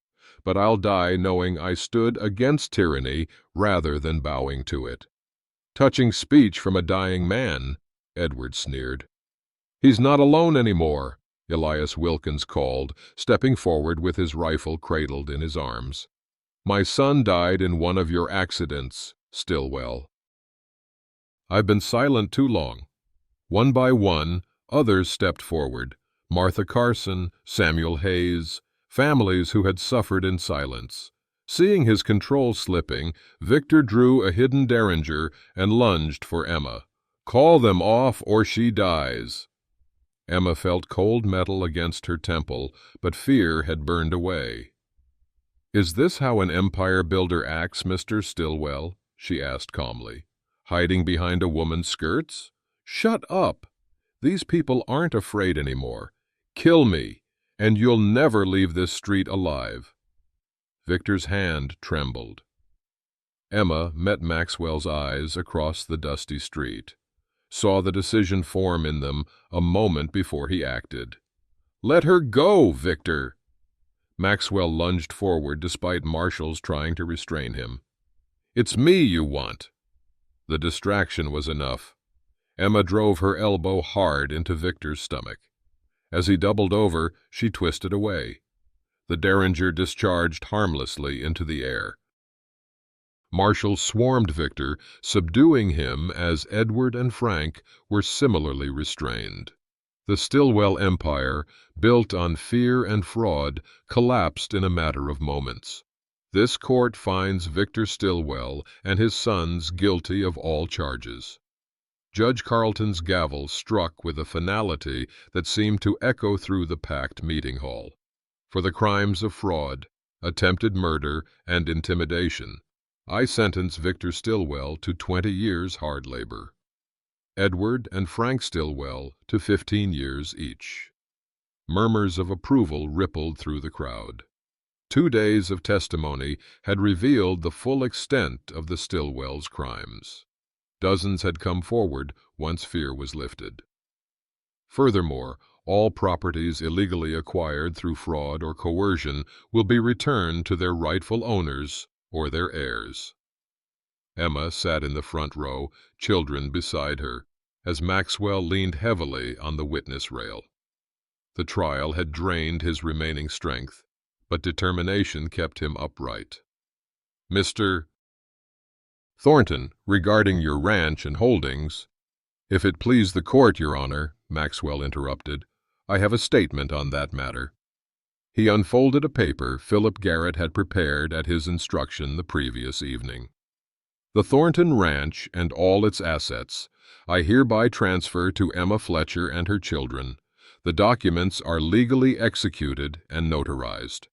but I'll die knowing I stood against tyranny rather than bowing to it." "Touching speech from a dying man," Edward sneered. "He's not alone anymore," Elias Wilkins called, stepping forward with his rifle cradled in his arms. "My son died in one of your accidents, Stillwell." "I've been silent too long." One by one, others stepped forward. Martha Carson, Samuel Hayes, families who had suffered in silence. Seeing his control slipping, Victor drew a hidden derringer and lunged for Emma. "Call them off or she dies." Emma felt cold metal against her temple, but fear had burned away. "Is this how an empire builder acts, Mr. Stillwell?" she asked calmly. "Hiding behind a woman's skirts? Shut up! These people aren't afraid anymore. Kill me, and you'll never leave this street alive." Victor's hand trembled. Emma met Maxwell's eyes across the dusty street, saw the decision form in them a moment before he acted. "Let her go, Victor!" Maxwell lunged forward despite marshals trying to restrain him. "It's me you want." The distraction was enough. Emma drove her elbow hard into Victor's stomach. As he doubled over, she twisted away. The derringer discharged harmlessly into the air. Marshals swarmed Victor, subduing him as Edward and Frank were similarly restrained. The Stillwell empire, built on fear and fraud, collapsed in a matter of moments. This court finds Victor Stillwell and his sons guilty of all charges. Judge Carleton's gavel struck with a finality that seemed to echo through the packed meeting hall. For the crimes of fraud, attempted murder, and intimidation, I sentence Victor Stillwell to 20 years hard labor. Edward and Frank Stillwell to 15 years each. Murmurs of approval rippled through the crowd. 2 days of testimony had revealed the full extent of the Stillwells' crimes. Dozens had come forward once fear was lifted. Furthermore, all properties illegally acquired through fraud or coercion will be returned to their rightful owners or their heirs. Emma sat in the front row, children beside her, as Maxwell leaned heavily on the witness rail. The trial had drained his remaining strength, but determination kept him upright. "Mr. Thornton, regarding your ranch and holdings—" "If it please the court, Your Honor," Maxwell interrupted, "I have a statement on that matter." He unfolded a paper Philip Garrett had prepared at his instruction the previous evening. "The Thornton Ranch and all its assets I hereby transfer to Emma Fletcher and her children. The documents are legally executed and notarized."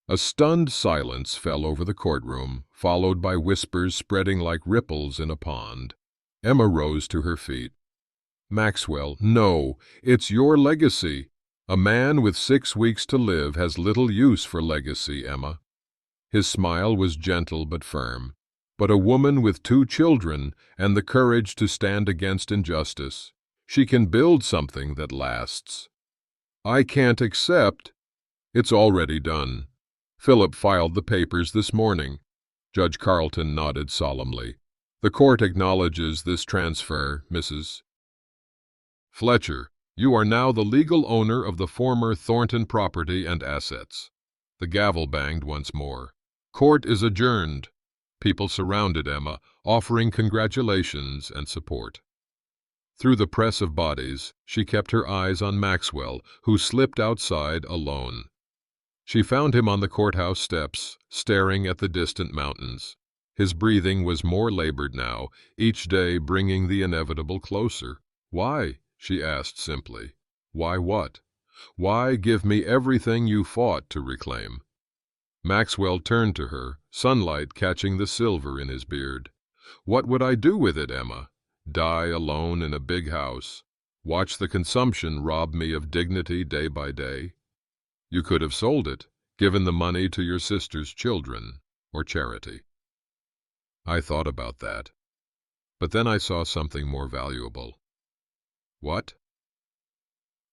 A stunned silence fell over the courtroom, followed by whispers spreading like ripples in a pond. Emma rose to her feet. "Maxwell, no, it's your legacy. A man with 6 weeks to live has little use for legacy, Emma." His smile was gentle but firm. "But a woman with 2 children and the courage to stand against injustice, she can build something that lasts." "I can't accept—" "It's already done. Philip filed the papers this morning." Judge Carleton nodded solemnly. "The court acknowledges this transfer, Mrs. Fletcher. You are now the legal owner of the former Thornton property and assets." The gavel banged once more. "Court is adjourned." People surrounded Emma, offering congratulations and support. Through the press of bodies, she kept her eyes on Maxwell, who slipped outside alone. She found him on the courthouse steps, staring at the distant mountains. His breathing was more labored now, each day bringing the inevitable closer. "Why?" she asked simply. "Why what? Why give me everything you fought to reclaim?" Maxwell turned to her, sunlight catching the silver in his beard. "What would I do with it, Emma? Die alone in a big house? Watch the consumption rob me of dignity day by day? You could have sold it, given the money to your sister's children, or charity." I thought about that. But then I saw something more valuable. "What?"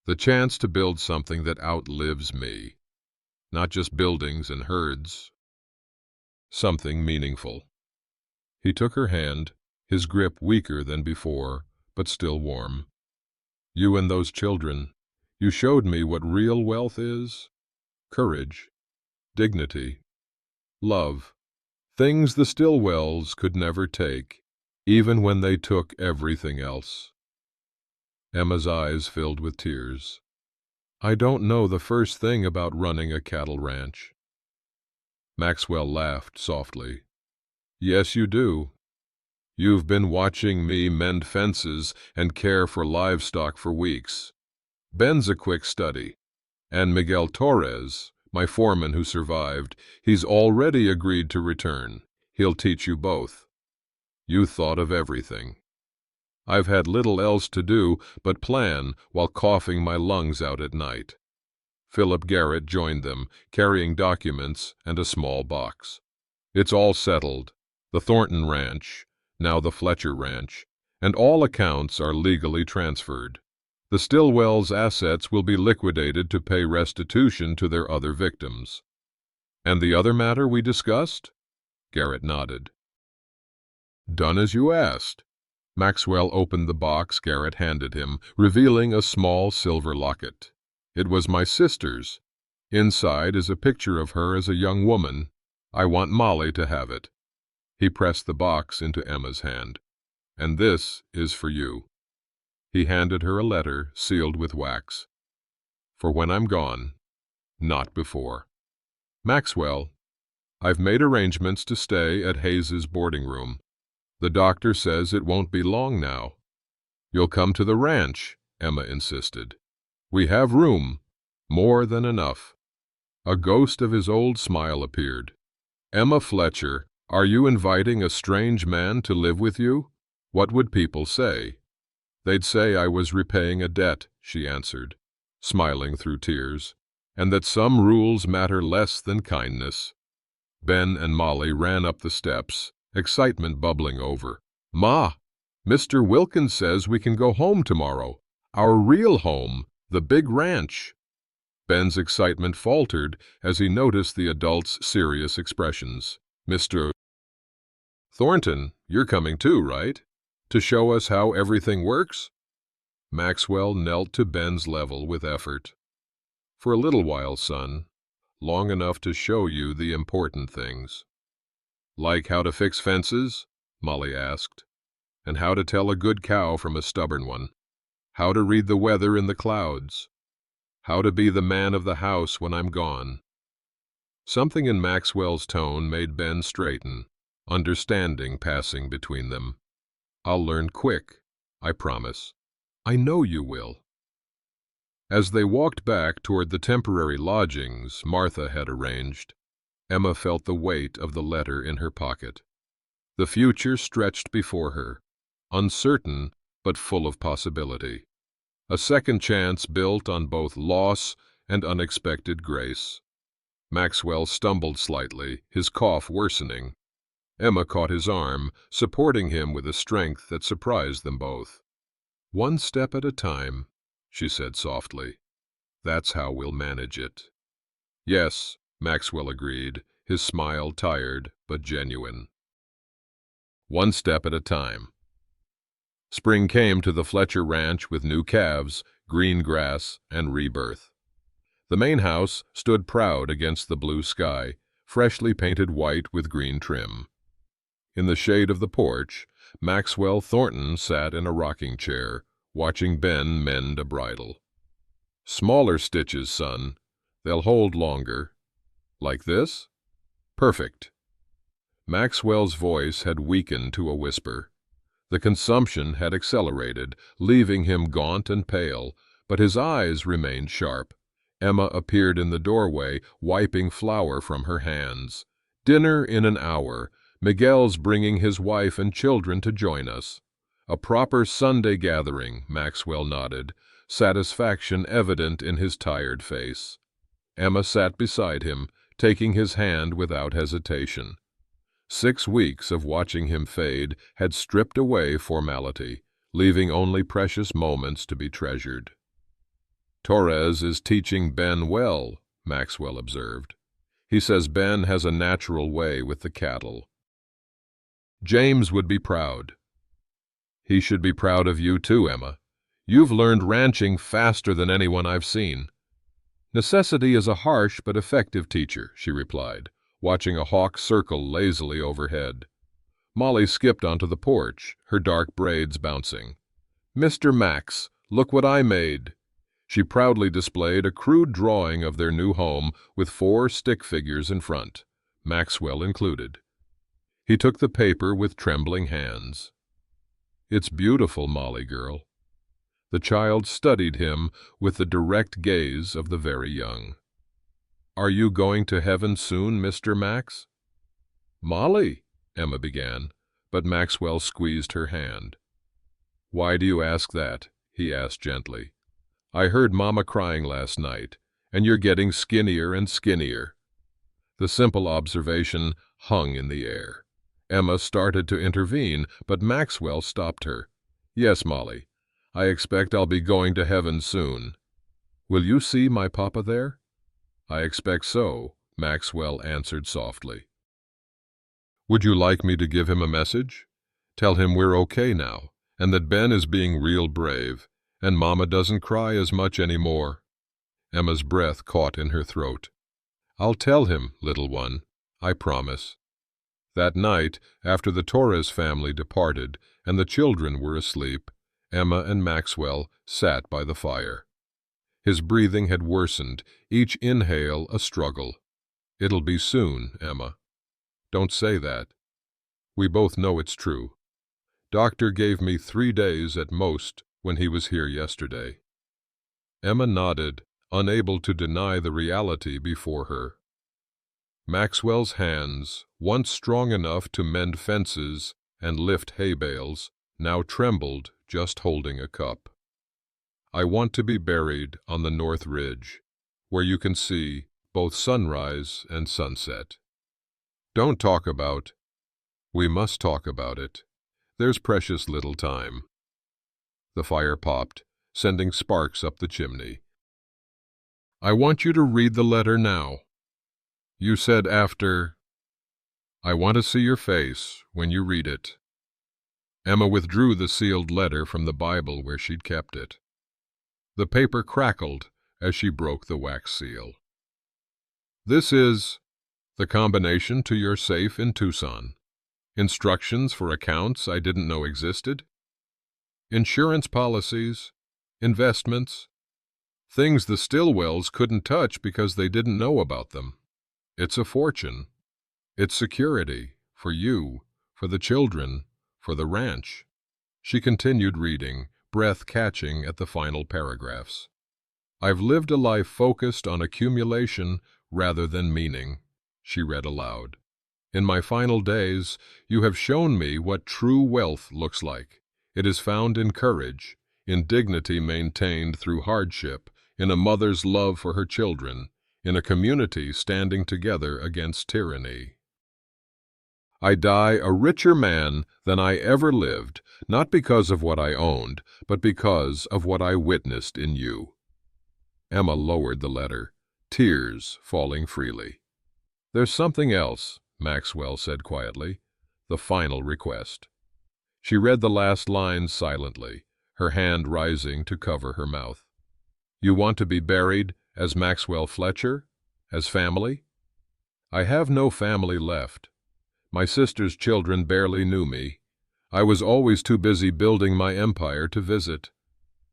"The chance to build something that outlives me. Not just buildings and herds. Something meaningful." He took her hand, his grip weaker than before, but still warm. "You and those children, you showed me what real wealth is. Courage, dignity, love. Things the Stillwells could never take, even when they took everything else." Emma's eyes filled with tears. "I don't know the first thing about running a cattle ranch." Maxwell laughed softly. "Yes, you do. You've been watching me mend fences and care for livestock for weeks. Ben's a quick study. And Miguel Torres, my foreman who survived, he's already agreed to return. He'll teach you both. You thought of everything. I've had little else to do but plan while coughing my lungs out at night." Philip Garrett joined them, carrying documents and a small box. "It's all settled. The Thornton Ranch, now the Fletcher Ranch, and all accounts are legally transferred. The Stillwells' assets will be liquidated to pay restitution to their other victims. And the other matter we discussed? Garrett nodded. Done as you asked. Maxwell opened the box Garrett handed him, revealing a small silver locket. It was my sister's. Inside is a picture of her as a young woman. I want Molly to have it. He pressed the box into Emma's hand. And this is for you. He handed her a letter sealed with wax. For when I'm gone, not before. Maxwell, I've made arrangements to stay at Hayes's boarding room. The doctor says it won't be long now. You'll come to the ranch, Emma insisted. We have room, more than enough. A ghost of his old smile appeared. Emma Fletcher, are you inviting a strange man to live with you? What would people say? They'd say I was repaying a debt, she answered, smiling through tears, and that some rules matter less than kindness. Ben and Molly ran up the steps, excitement bubbling over. Ma, Mr. Wilkins says we can go home tomorrow. Our real home, the big ranch. Ben's excitement faltered as he noticed the adults' serious expressions. Mr. Thornton, you're coming too, right? To show us how everything works? Maxwell knelt to Ben's level with effort. For a little while, son. Long enough to show you the important things. Like how to fix fences? Molly asked. And how to tell a good cow from a stubborn one. How to read the weather in the clouds. How to be the man of the house when I'm gone. Something in Maxwell's tone made Ben straighten, understanding passing between them. I'll learn quick, I promise. I know you will. As they walked back toward the temporary lodgings Martha had arranged, Emma felt the weight of the letter in her pocket. The future stretched before her, uncertain but full of possibility. A second chance built on both loss and unexpected grace. Maxwell stumbled slightly, his cough worsening. Emma caught his arm, supporting him with a strength that surprised them both. One step at a time, she said softly. That's how we'll manage it. Yes, Maxwell agreed, his smile tired but genuine. One step at a time. Spring came to the Fletcher Ranch with new calves, green grass, and rebirth. The main house stood proud against the blue sky, freshly painted white with green trim. In the shade of the porch, Maxwell Thornton sat in a rocking chair, watching Ben mend a bridle. Smaller stitches, son. They'll hold longer. Like this? Perfect. Maxwell's voice had weakened to a whisper. The consumption had accelerated, leaving him gaunt and pale, but his eyes remained sharp. Emma appeared in the doorway, wiping flour from her hands. Dinner in an hour. Miguel's bringing his wife and children to join us. A proper Sunday gathering, Maxwell nodded, satisfaction evident in his tired face. Emma sat beside him, taking his hand without hesitation. 6 weeks of watching him fade had stripped away formality, leaving only precious moments to be treasured. Torres is teaching Ben well, Maxwell observed. He says Ben has a natural way with the cattle. James would be proud. He should be proud of you too, Emma. You've learned ranching faster than anyone I've seen. Necessity is a harsh but effective teacher, she replied, watching a hawk circle lazily overhead. Molly skipped onto the porch, her dark braids bouncing. Mr. Max, look what I made. She proudly displayed a crude drawing of their new home with 4 stick figures in front, Maxwell included. He took the paper with trembling hands. It's beautiful, Molly girl. The child studied him with the direct gaze of the very young. Are you going to heaven soon, Mr. Max? Molly, Emma began, but Maxwell squeezed her hand. Why do you ask that? He asked gently. I heard Mama crying last night, and you're getting skinnier and skinnier. The simple observation hung in the air. Emma started to intervene, but Maxwell stopped her. "Yes, Molly. I expect I'll be going to heaven soon. Will you see my papa there?" "I expect so," Maxwell answered softly. "Would you like me to give him a message? Tell him we're okay now, and that Ben is being real brave, and Mama doesn't cry as much anymore." Emma's breath caught in her throat. "I'll tell him, little one. I promise." That night, after the Torres family departed and the children were asleep, Emma and Maxwell sat by the fire. His breathing had worsened, each inhale a struggle. "It'll be soon, Emma." "Don't say that. We both know it's true. Doctor gave me 3 days at most when he was here yesterday." Emma nodded, unable to deny the reality before her. Maxwell's hands, once strong enough to mend fences and lift hay bales, now trembled just holding a cup. "I want to be buried on the North Ridge, where you can see both sunrise and sunset." "Don't talk about—" "We must talk about it. There's precious little time." The fire popped, sending sparks up the chimney. "I want you to read the letter now. You said after. I want to see your face when you read it." Emma withdrew the sealed letter from the Bible where she'd kept it. The paper crackled as she broke the wax seal. "This is the combination to your safe in Tucson. Instructions for accounts I didn't know existed. Insurance policies, investments, things the Stillwells couldn't touch because they didn't know about them. It's a fortune. It's security, for you, for the children, for the ranch." She continued reading, breath catching at the final paragraphs. "I've lived a life focused on accumulation rather than meaning," she read aloud. "In my final days, you have shown me what true wealth looks like. It is found in courage, in dignity maintained through hardship, in a mother's love for her children, in a community standing together against tyranny. I die a richer man than I ever lived, not because of what I owned, but because of what I witnessed in you." Emma lowered the letter, tears falling freely. "There's something else," Maxwell said quietly, "the final request." She read the last lines silently, her hand rising to cover her mouth. "You want to be buried as Maxwell Fletcher? As family?" "I have no family left. My sister's children barely knew me. I was always too busy building my empire to visit.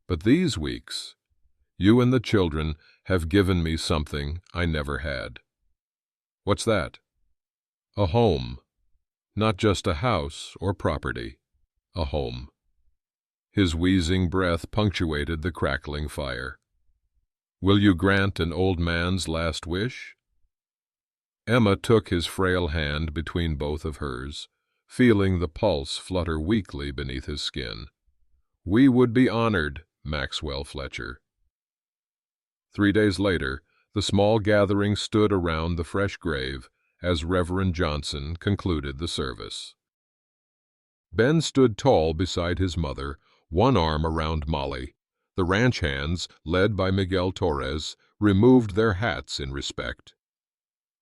But these weeks, you and the children have given me something I never had." "What's that?" "A home. Not just a house or property. A home." His wheezing breath punctuated the crackling fire. "Will you grant an old man's last wish?" Emma took his frail hand between both of hers, feeling the pulse flutter weakly beneath his skin. "We would be honored, Maxwell Fletcher." 3 days later, the small gathering stood around the fresh grave as Reverend Johnson concluded the service. Ben stood tall beside his mother, one arm around Molly. The ranch hands, led by Miguel Torres, removed their hats in respect.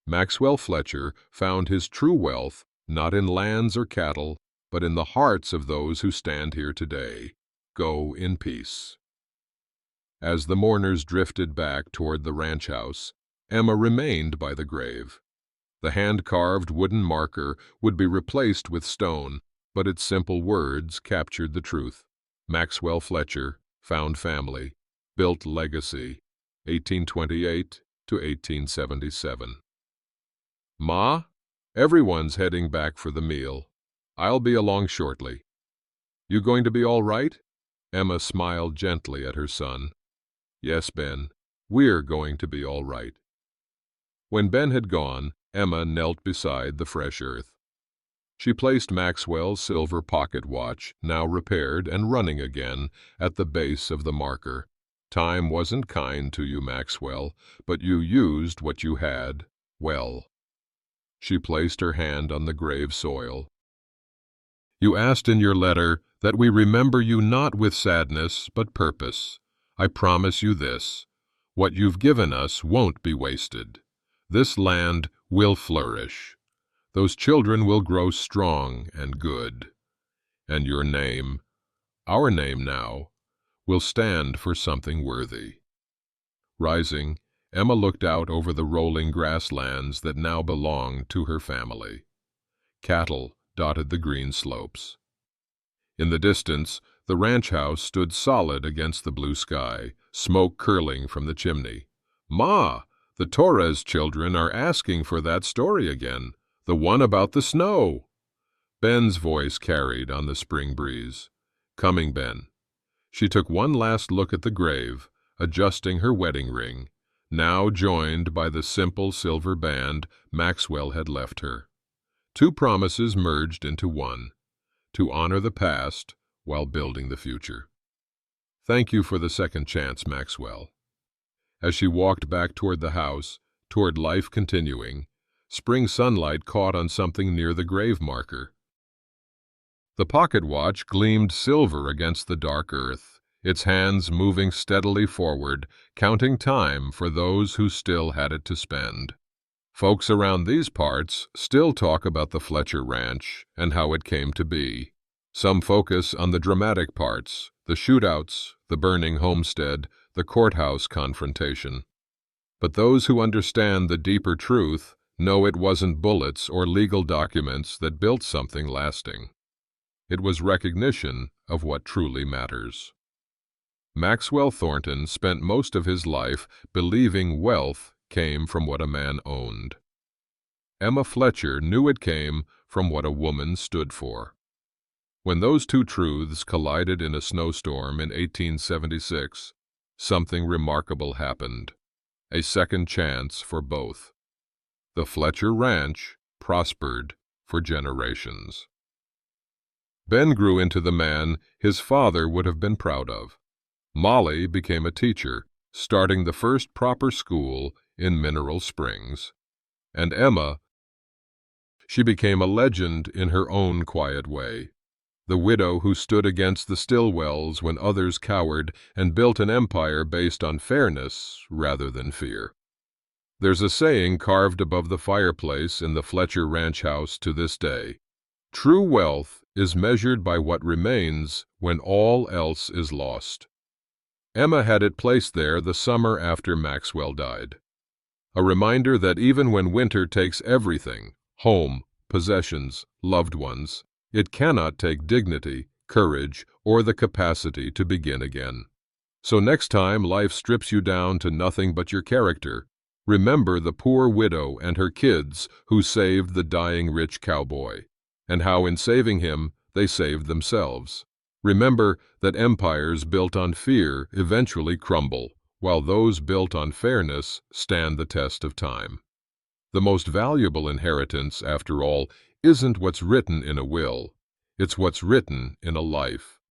Maxwell Fletcher found his true wealth not in lands or cattle, but in the hearts of those who stand here today. Go in peace. As the mourners drifted back toward the ranch house, Emma remained by the grave. The hand-carved wooden marker would be replaced with stone, but its simple words captured the truth. Maxwell Fletcher found family, built legacy, 1828 to 1877. "Ma, everyone's heading back for the meal. I'll be along shortly. You going to be all right?" Emma smiled gently at her son. "Yes, Ben, we're going to be all right." When Ben had gone, Emma knelt beside the fresh earth. She placed Maxwell's silver pocket watch, now repaired and running again, at the base of the marker. "Time wasn't kind to you, Maxwell, but you used what you had well." She placed her hand on the grave soil, You asked in your letter that we remember you not with sadness but purpose. I promise you this: what you've given us won't be wasted. This land will flourish. Those children will grow strong and good. And your name, our name now, will stand for something worthy. Rising, Emma looked out over the rolling grasslands that now belonged to her family. Cattle dotted the green slopes. In the distance, the ranch house stood solid against the blue sky, smoke curling from the chimney. "Ma, the Torres children are asking for that story again, the one about the snow." Ben's voice carried on the spring breeze. "Coming, Ben." She took one last look at the grave, adjusting her wedding ring, now joined by the simple silver band Maxwell had left her. Two promises merged into one: to honor the past while building the future. Thank you for the second chance, Maxwell. As she walked back toward the house, toward life continuing, spring sunlight caught on something near the grave marker. The pocket watch gleamed silver against the dark earth, its hands moving steadily forward, counting time for those who still had it to spend. Folks around these parts still talk about the Fletcher Ranch and how it came to be. Some focus on the dramatic parts, the shootouts, the burning homestead, the courthouse confrontation. But those who understand the deeper truth know it wasn't bullets or legal documents that built something lasting. It was recognition of what truly matters. Maxwell Thornton spent most of his life believing wealth came from what a man owned. Emma Fletcher knew it came from what a woman stood for. When those two truths collided in a snowstorm in 1876, something remarkable happened. A second chance for both. The Fletcher Ranch prospered for generations. Ben grew into the man his father would have been proud of. Molly became a teacher, starting the first proper school in Mineral Springs. And Emma, she became a legend in her own quiet way. The widow who stood against the Stillwells when others cowered and built an empire based on fairness rather than fear. There's a saying carved above the fireplace in the Fletcher Ranch house to this day: true wealth is measured by what remains when all else is lost. Emma had it placed there the summer after Maxwell died. A reminder that even when winter takes everything, home, possessions, loved ones, it cannot take dignity, courage, or the capacity to begin again. So next time life strips you down to nothing but your character, remember the poor widow and her kids who saved the dying rich cowboy, and how in saving him they saved themselves. Remember that empires built on fear eventually crumble, while those built on fairness stand the test of time. The most valuable inheritance, after all, isn't what's written in a will. It's what's written in a life.